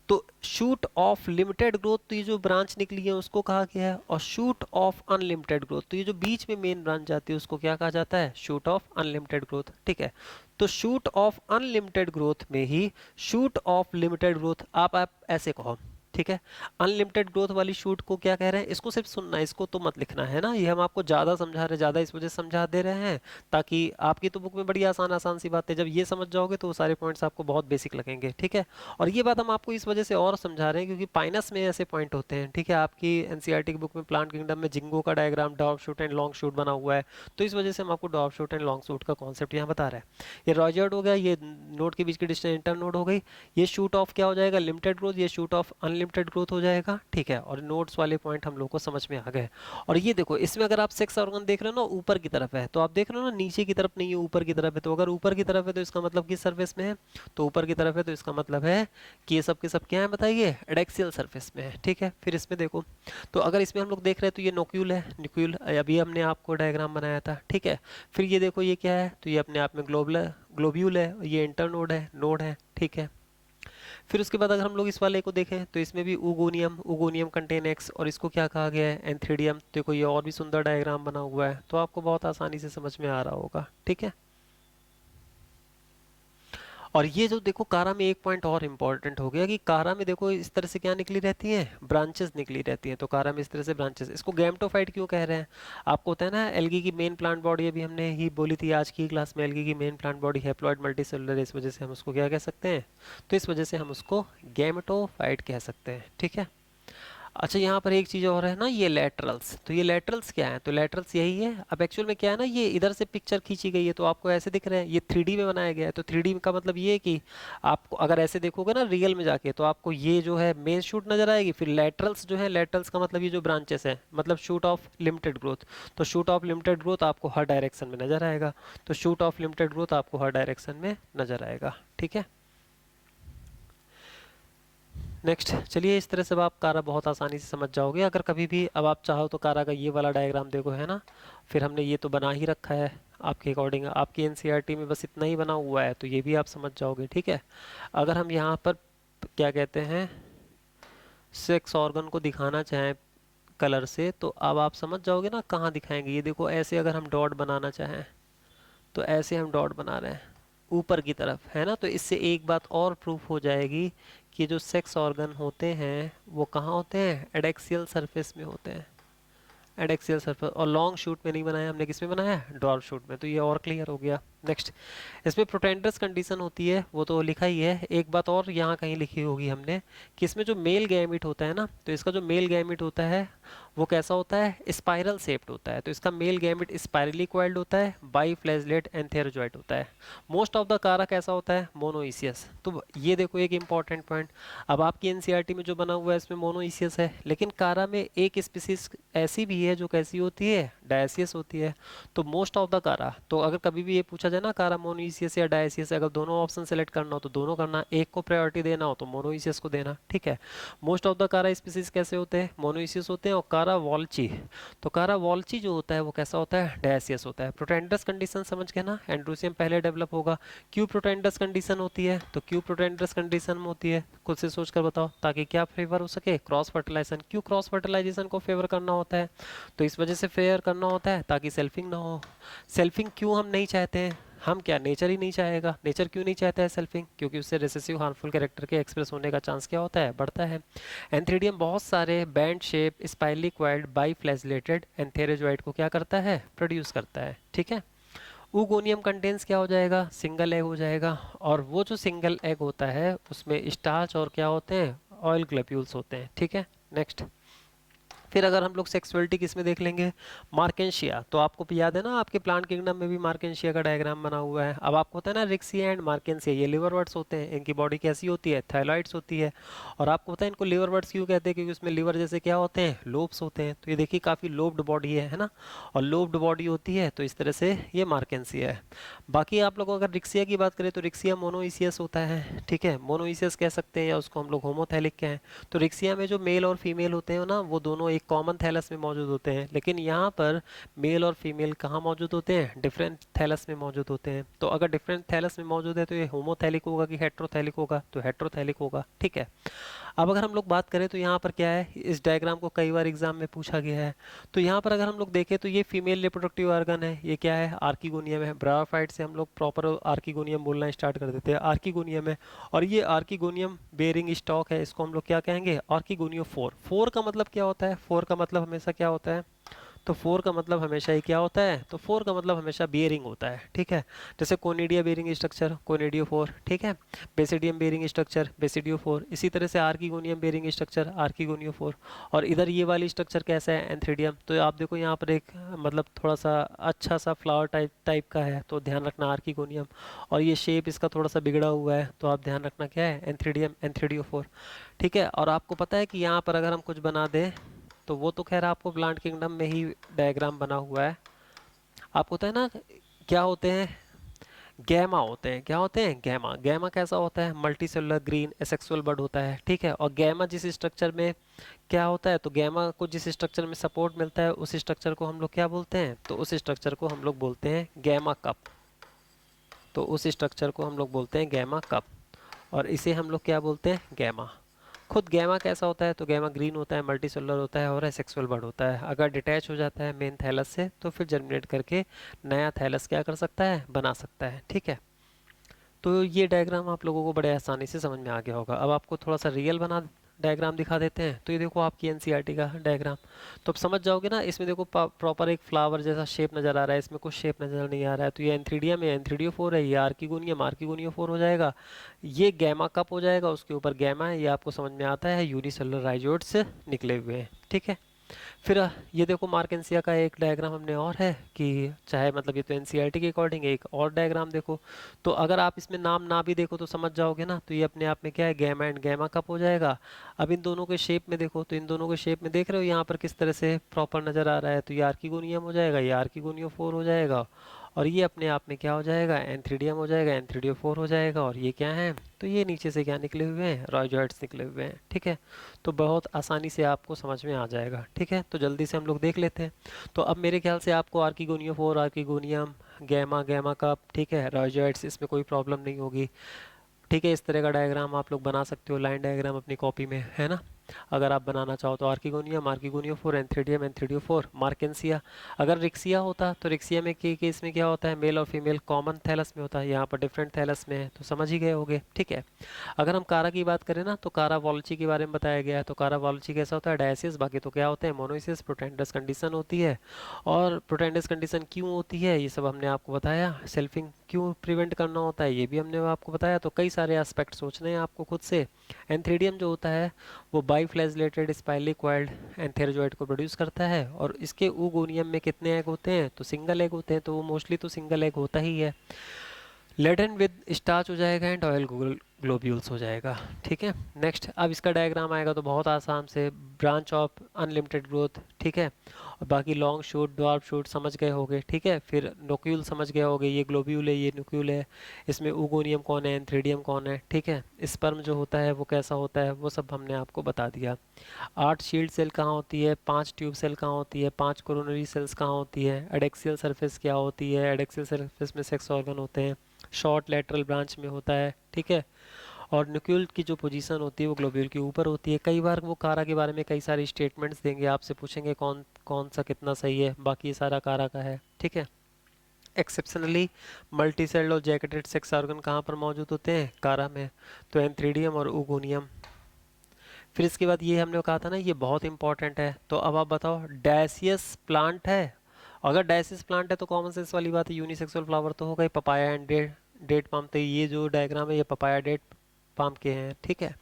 तो शूट ऑफ लिमिटेड ग्रोथ, तो ये जो ब्रांच निकली है उसको कहा गया है। और शूट ऑफ अनलिमिटेड ग्रोथ, तो ये जो बीच में मेन ब्रांच जाती है उसको क्या कहा जाता है, शूट ऑफ अनलिमिटेड ग्रोथ, ठीक है। तो शूट ऑफ अनलिमिटेड ग्रोथ में ही शूट ऑफ लिमिटेड ग्रोथ आप ऐसे कहो, ठीक है। अनलिमिटेड ग्रोथ वाली शूट को क्या कह रहे हैं, इसको सिर्फ सुनना है, इसको तो मत लिखना, है ना, ये हम आपको ज़्यादा समझा रहे हैं, ज़्यादा इस वजह से समझा दे रहे हैं ताकि आपकी तो बुक में बड़ी आसान आसान सी बात है, जब ये समझ जाओगे तो वो सारे पॉइंट्स आपको बहुत बेसिक लगेंगे, ठीक है। और ये बात हम आपको इस वजह से और समझा रहे हैं क्योंकि पाइनस में ऐसे पॉइंट होते हैं, ठीक है। आपकी एनसीईआरटी की बुक में प्लांट किंगडम में जिंगो का diagram dwarf shoot and long shoot बना हुआ है, तो इस वजह से हम आपको dwarf shoot and long shoot का कॉन्सेप्ट यहाँ बता रहे हैं। ये रॉयजॉइड हो गया, ये नोड के बीच की डिस्टेंस इंटर नोड हो गई, ये शूट ऑफ क्या हो जाएगा, लिमिटेड ग्रोथ, ये शूट ऑफ अनलिमिटेड ग्रोथ हो जाएगा, ठीक है। और नोड्स वाले पॉइंट हम लोग को समझ में आ गए। और ये देखो इसमें अगर आप सेक्स ऑर्गन देख रहे हो ना, ऊपर की तरफ है, तो आप देख रहे हो ना नीचे की तरफ नहीं है, ऊपर की तरफ है। तो अगर ऊपर की तरफ है तो इसका मतलब किस सरफेस में है, तो ऊपर की तरफ है, तो इसका मतलब है कि ये सब के सब क्या है बताइए, एडेक्सियल सरफेस में है, ठीक है। फिर इसमें देखो, तो अगर इसमें हम लोग देख रहे हैं तो ये नोक्यूल है, न्यूक्यूल अभी हमने आपको डायग्राम बनाया था, ठीक है। फिर ये देखो ये क्या है, तो ये अपने आप में ग्लोब्यूल है, ये इंटरनोड है, नोड है, ठीक है। फिर उसके बाद अगर हम लोग इस वाले को देखें तो इसमें भी उगोनियम, उगोनियम कंटेन एक्स, और इसको क्या कहा गया है, एंथ्रीडियम। देखो ये और भी सुंदर डायग्राम बना हुआ है, तो आपको बहुत आसानी से समझ में आ रहा होगा, ठीक है। और ये जो देखो कारा में एक पॉइंट और इम्पोर्टेंट हो गया कि कारा में देखो इस तरह से क्या निकली रहती हैं, ब्रांचेस निकली रहती हैं। तो कारा में इस तरह से ब्रांचेस, इसको गैमेटोफाइट क्यों कह रहे हैं, आपको होता है ना एल्गी की मेन प्लांट बॉडी, अभी हमने ही बोली थी आज की क्लास में, एल्गी की main plant body haploid multicellular, इस वजह से हम उसको क्या कह सकते हैं, तो इस वजह से हम उसको गैमेटोफाइट कह सकते हैं, ठीक है। अच्छा यहाँ पर एक चीज़ और है ना, ये लेटरल्स, तो ये लेटरल्स क्या है, तो लेटरल्स यही है। अब एक्चुअल में क्या है ना, ये इधर से पिक्चर खींची गई है तो आपको ऐसे दिख रहे हैं, ये 3D में बनाया गया है। तो 3D का मतलब ये है कि आपको अगर ऐसे देखोगे ना रियल में जाके, तो आपको ये जो है मेन शूट नजर आएगी, फिर लेटरल्स जो है, लेटरल्स का मतलब ये जो ब्रांचेस है, मतलब शूट ऑफ लिमिटेड ग्रोथ। तो शूट ऑफ लिमिटेड ग्रोथ आपको हर डायरेक्शन में नजर आएगा, तो शूट ऑफ लिमिटेड ग्रोथ आपको हर डायरेक्शन में नजर आएगा, ठीक है। नेक्स्ट चलिए, इस तरह से अब आप कारा बहुत आसानी से समझ जाओगे। अगर कभी भी अब आप चाहो तो कारा का ये वाला डायग्राम देखो, है ना, फिर हमने ये तो बना ही रखा है आपके अकॉर्डिंग, आपकी एनसीईआरटी में बस इतना ही बना हुआ है, तो ये भी आप समझ जाओगे, ठीक है। अगर हम यहाँ पर क्या कहते हैं सेक्स ऑर्गन को दिखाना चाहें कलर से, तो अब आप समझ जाओगे ना कहाँ दिखाएंगे। ये देखो ऐसे अगर हम डॉट बनाना चाहें, तो ऐसे हम डॉट बना रहे हैं ऊपर की तरफ, है ना। तो इससे एक बात और प्रूफ हो जाएगी कि जो सेक्स ऑर्गन होते हैं वो कहाँ होते हैं, एडेक्सियल सरफेस में होते हैं, एडेक्सियल सरफेस। और लॉन्ग शूट में नहीं बनाया हमने, किस में बनाया है, डॉर्फ शूट में। तो ये और क्लियर हो गया। नेक्स्ट, इसमें प्रोटेंडर्स कंडीशन होती है, वो तो लिखा ही है। एक बात और यहाँ कहीं लिखी होगी हमने कि इसमें जो मेल गैमिट होता है ना, तो इसका जो मेल गैमिट होता है वो कैसा होता है, स्पाइरल शेप्ड होता है। तो इसका मेल गैमिट स्पाइरली कॉइल्ड होता है, बाई फ्लैजलेट एंथेरोजॉइट होता है। मोस्ट ऑफ द कारा कैसा होता है, मोनोइसियस। तो ये देखो एक इंपॉर्टेंट पॉइंट, अब आपकी एनसीईआरटी में जो बना हुआ है इसमें मोनोइसियस है, लेकिन कारा में एक स्पीसीज ऐसी भी है जो कैसी होती है, डायसियस होती है। तो मोस्ट ऑफ द कारा, तो अगर कभी भी ये पूछा जाए ना कारा मोनोइसियस या डायसियस, अगर दोनों ऑप्शन सेलेक्ट करना हो तो दोनों करना, एक को प्रायोरिटी देना हो तो मोनोइसियस को देना, ठीक है। मोस्ट ऑफ द कारा स्पीसीज कैसे होते हैं, मोनोइसियस होते हैं। और कारा वॉल्ची, तो कारा वॉल्ची जो होता है वो कैसा होता है, डायसियस होता है। प्रोटेंडर्स कंडीशन समझ के ना, एंड्रोसियम पहले डेवलप होगा। क्यों प्रोटेंडर्स कंडीशन होती है, तो क्यों प्रोटेंडर्स कंडीशन में होती है, खुद से सोच कर बताओ, ताकि क्या फेवर हो सके, क्रॉस फर्टिलाइजेशन। क्यों क्रॉस फर्टिलाइजेशन को फेवर करना होता है, तो इस वजह से फेयर करना होता है ताकि सेल्फिंग ना हो। सेल्फिंग क्यों हम नहीं चाहते हैं, हम क्या, नेचर ही नहीं चाहेगा। नेचर क्यों नहीं चाहता है सेल्फिंग, क्योंकि उससे रिसेसिव हार्मफुल कैरेक्टर के एक्सप्रेस होने का चांस क्या होता है, बढ़ता है। एंथ्रीडियम बहुत सारे band shape spirally coiled by flagellated antherozoid को क्या करता है, प्रोड्यूस करता है, ठीक है। ऊगोनियम कंटेन्स क्या हो जाएगा, सिंगल एग हो जाएगा। और वो जो सिंगल एग होता है उसमें स्टार्च और क्या होते हैं, ऑयल ग्लोब्यूल्स होते हैं, ठीक है। नेक्स्ट, फिर अगर हम लोग सेक्सुअलिटी किस में देख लेंगे, मार्केंशिया। तो आपको भी याद है ना, आपके प्लांट किंगडम में भी मार्केंशिया का डायग्राम बना हुआ है। अब आपको होता है ना रिक्सिया एंड मार्केंशिया, ये लिवरवर्ट्स होते हैं, इनकी बॉडी कैसी होती है, थायलॉइड्स होती है। और आपको पता है इनको लिवरवर्ट्स क्यों कहते हैं, क्योंकि उसमें लिवर जैसे क्या होते हैं, लोब्स होते हैं। तो ये देखिए काफ़ी लोब्ड बॉडी है ना, और लोब्ड बॉडी होती है, तो इस तरह से ये मार्केंशिया है। बाकी आप लोगों अगर रिक्सिया की बात करें तो रिक्सिया मोनोइसियस होता है, ठीक है, मोनोइसियस कह सकते हैं, या उसको हम लोग होमोथैलिक कहें। तो रिक्सिया में जो मेल और फीमेल होते हैं ना, वो दोनों एक कॉमन थैलस में मौजूद होते हैं। लेकिन यहाँ पर मेल और फीमेल कहाँ मौजूद होते हैं, डिफरेंट थैलस में मौजूद होते हैं। तो अगर डिफरेंट थैलस में मौजूद है तो ये होमोथैलिक होगा कि हेट्रोथैलिक होगा, तो हेट्रोथैलिक होगा, ठीक है। अब अगर हम लोग बात करें तो यहाँ पर क्या है, इस डायग्राम को कई बार एग्जाम में पूछा गया है। तो यहाँ पर अगर हम लोग देखें तो ये फीमेल रिप्रोडक्टिव ऑर्गन है, ये क्या है, आर्किगोनियम है। ब्रायोफाइट से हम लोग प्रॉपर आर्किगोनियम बोलना स्टार्ट कर देते हैं, आर्किगोनियम है। और ये आर्किगोनियम बेरिंग स्टॉक है, इसको हम लोग क्या कहेंगे, आर्किगोनियोफोर। फोर का मतलब क्या होता है, फोर का मतलब हमेशा क्या होता है, तो फोर का मतलब हमेशा ही क्या होता है, तो फोर का मतलब हमेशा बेयरिंग होता है, ठीक है। जैसे कोनिडिया बेयरिंग स्ट्रक्चर, कोनिडियो फोर, ठीक है। Basidium bearing structure, basidio four. इसी तरह से आर्किगोनियम बेयरिंग स्ट्रक्चर, आर्किगोनियो फोर। और इधर ये वाली स्ट्रक्चर कैसा है, एंथ्रीडियम। तो आप देखो यहाँ पर एक मतलब थोड़ा सा अच्छा सा फ्लावर टाइप टाइप का है, तो ध्यान रखना आर्किगोनियम। और ये शेप इसका थोड़ा सा बिगड़ा हुआ है, तो आप ध्यान रखना क्या है, एंथ्रीडियम, एंथ्रीडियो फोर, ठीक है। और आपको पता है कि यहाँ पर अगर हम कुछ बना दें, तो वो तो खैर आपको प्लांट किंगडम में ही डायग्राम बना हुआ है। आपको होता है ना, क्या होते हैं, गैमा होते हैं, क्या होते हैं, गैमा। गैमा कैसा होता है, मल्टी सेलुलर ग्रीन एसेक्सुअल बड होता है, ठीक है। और गैमा जिस स्ट्रक्चर में क्या होता है, तो गैमा को जिस स्ट्रक्चर में सपोर्ट मिलता है उस स्ट्रक्चर को हम लोग क्या बोलते हैं, तो उस स्ट्रक्चर को हम लोग बोलते हैं गैमा कप। तो उस स्ट्रक्चर को हम लोग बोलते हैं गैमा कप, और इसे हम लोग क्या बोलते हैं, गैमा। खुद गैमा कैसा होता है, तो गैमा ग्रीन होता है, मल्टी सेलुलर होता है और एसेक्सुअल बड होता है। अगर डिटैच हो जाता है मेन थैलस से तो फिर जर्मिनेट करके नया थैलस क्या कर सकता है, बना सकता है, ठीक है। तो ये डायग्राम आप लोगों को बड़े आसानी से समझ में आ गया होगा। अब आपको थोड़ा सा रियल बना डायग्राम दिखा देते हैं। तो ये देखो आपकी एनसीईआरटी का डायग्राम, तो अब समझ जाओगे ना। इसमें देखो प्रॉपर एक फ्लावर जैसा शेप नज़र आ रहा है, इसमें कुछ शेप नज़र नहीं आ रहा है। तो ये एंथ्रीडियम है, एंथ्रीडियो फोर है, ये आर्किगोनियम, आर्किगोनियो फोर हो जाएगा। ये गैमा कप हो जाएगा, उसके ऊपर गैमा है, ये आपको समझ में आता है, यूनिसेलुलर राइजोइड्स निकले हुए हैं, ठीक है। फिर ये देखो मार्केंसिया का एक डायग्राम हमने और है कि चाहे मतलब ये तो एनसीईआरटी के अकॉर्डिंग एक और डायग्राम देखो। तो अगर आप इसमें नाम ना भी देखो तो समझ जाओगे ना, तो ये अपने आप में क्या है, गैमा एंड गैमा कप हो जाएगा। अब इन दोनों के शेप में देखो, तो इन दोनों के शेप में देख रहे हो यहाँ पर किस तरह से प्रॉपर नज़र आ रहा है। तो ये आर्किगोनियम हो जाएगा, ये आर्किगोनियो फोर हो जाएगा, और ये अपने आप में क्या हो जाएगा, एंथ्रीडियम हो जाएगा, एंथ्रीडियो फोर हो जाएगा। और ये क्या है, तो ये नीचे से क्या निकले हुए हैं, राइजोइड्स निकले हुए हैं, ठीक है। तो बहुत आसानी से आपको समझ में आ जाएगा, ठीक है। तो जल्दी से हम लोग देख लेते हैं। तो अब मेरे ख्याल से आपको archegoniophore, archegonium, gemma, gemma cup, ठीक है, राइजोइड्स, इसमें कोई प्रॉब्लम नहीं होगी, ठीक है। इस तरह का डायग्राम आप लोग बना सकते हो, लाइन डायग्राम अपनी कॉपी में, है ना। अगर आप बनाना चाहो तो archegonium, archegoniophore, antheridium, antheridiophore, marchantia. अगर रिक्सिया होता तो रिक्सिया में के केस में क्या होता है, मेल और फीमेल कॉमन थैलस में होता है, यहाँ पर डिफरेंट थैलस में है, तो समझ ही गए होगे, ठीक है। अगर हम कारा की बात करें ना, तो कारा वॉल्ची के बारे में बताया गया है। तो कारा वॉल्ची कैसा होता है, डायसिस। बाकी तो क्या होते हैं, मोनोसिस, प्रोटेंडस कंडीशन होती है। और प्रोटेंडस कंडीशन क्यों होती है, ये सब हमने आपको बताया। सेल्फिंग क्यों प्रिवेंट करना होता है, ये भी हमने आपको बताया। तो कई सारे एस्पेक्ट सोचने हैं आपको खुद से। एंथ्रीडियम जो होता है वो बाइफ्लैजेलेटेड स्पाइरली कॉइल्ड एंथेरोजोइड को प्रोड्यूस करता है। और इसके ऊगोनियम में कितने एग होते हैं, तो सिंगल एग होते हैं, तो वो मोस्टली तो सिंगल एग होता ही है। लेडन विद स्टार्च हो जाएगा एंड ऑयल ग्लोब्यूल्स हो जाएगा, ठीक है। नेक्स्ट, अब इसका डायग्राम आएगा तो बहुत आसान से, ब्रांच ऑफ अनलिमिटेड ग्रोथ, ठीक है। और बाकी लॉन्ग शूट, ड्वार्फ शूट समझ गए होगे, ठीक है। फिर न्यूक्यूल समझ गए होगे, ये ग्लोब्यूल है, ये न्यूक्यूल है। इसमें ऊगोनियम कौन है, एंथ्रीडियम कौन है, ठीक है। स्पर्म जो होता है वो कैसा होता है, वो सब हमने आपको बता दिया। 8 शील्ड सेल कहाँ होती है, 5 ट्यूब सेल कहाँ होती है, 5 कोरोनरी सेल्स कहाँ होती है, एडेक्सियल सरफेस क्या होती है, एडेक्सियल सरफेस में सेक्स ऑर्गन होते हैं, शॉर्ट लेटरल ब्रांच में होता है, ठीक है। और न्यूक्लियल की जो पोजीशन होती है वो ग्लोब्यूल के ऊपर होती है। कई बार वो कारा के बारे में कई सारी स्टेटमेंट्स देंगे, आपसे पूछेंगे कौन कौन सा कितना सही है, बाकी ये सारा कारा का है, ठीक है। एक्सेप्शनली मल्टी सेल्ड और जैकेटेड सेक्स ऑर्गन कहाँ पर मौजूद होते हैं, कारा में, तो एंथ्रीडियम और ऊगोनियम। फिर इसके बाद ये हमने कहा था ना, ये बहुत इंपॉर्टेंट है। तो अब आप बताओ, डायसियस प्लांट है अगर डायसिस प्लांट है तो कॉमन सेंस वाली बात है, यूनिसेक्सुअल फ्लावर तो होगा ही। पपाया एंड डेट पाम, तो ये जो डायग्राम है ये पपाया डेट पाम के हैं, ठीक है।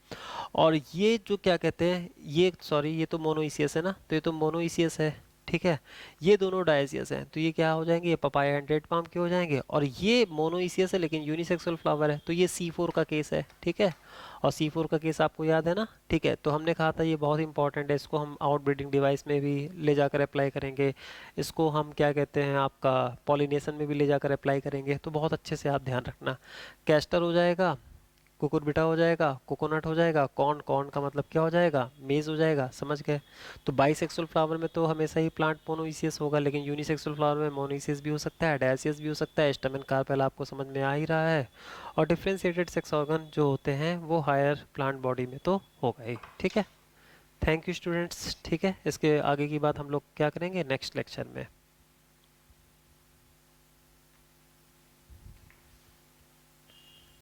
और ये जो क्या कहते हैं, ये सॉरी ये तो मोनोइसियस है ना, तो ये तो मोनोइसियस है, ठीक है। ये दोनों डायसियस हैं, तो ये क्या हो जाएंगे, ये पपाया एंड डेट पाम के हो जाएंगे। और ये मोनोइसियस है लेकिन यूनिसेक्सुअल फ्लावर है, तो ये C4 का केस है, ठीक है। और C4 का केस आपको याद है ना, ठीक है। तो हमने कहा था ये बहुत इंपॉर्टेंट है, इसको हम आउटब्रीडिंग डिवाइस में भी ले जाकर अप्लाई करेंगे, इसको हम क्या कहते हैं आपका पॉलिनेशन में भी ले जाकर अप्लाई करेंगे, तो बहुत अच्छे से आप ध्यान रखना। कैस्टर हो जाएगा, कुकुरबिटा हो जाएगा, कोकोनट हो जाएगा, कॉर्न, कॉर्न का मतलब क्या हो जाएगा, मेज हो जाएगा, समझ गए। तो बाइसेक्सुअल फ्लावर में तो हमेशा ही प्लांट मोनोइसियस होगा, लेकिन यूनिसेक्सुअल फ्लावर में मोनोइसियस भी हो सकता है, डायसियस भी हो सकता है, स्टेमन कार्पेल आपको समझ में आ ही रहा है। और डिफ्रेंशिएटेड सेक्स ऑर्गन जो होते हैं वो हायर प्लांट बॉडी में तो होगा ही, ठीक है। थैंक यू स्टूडेंट्स, ठीक है। इसके आगे की बात हम लोग क्या करेंगे नेक्स्ट लेक्चर में।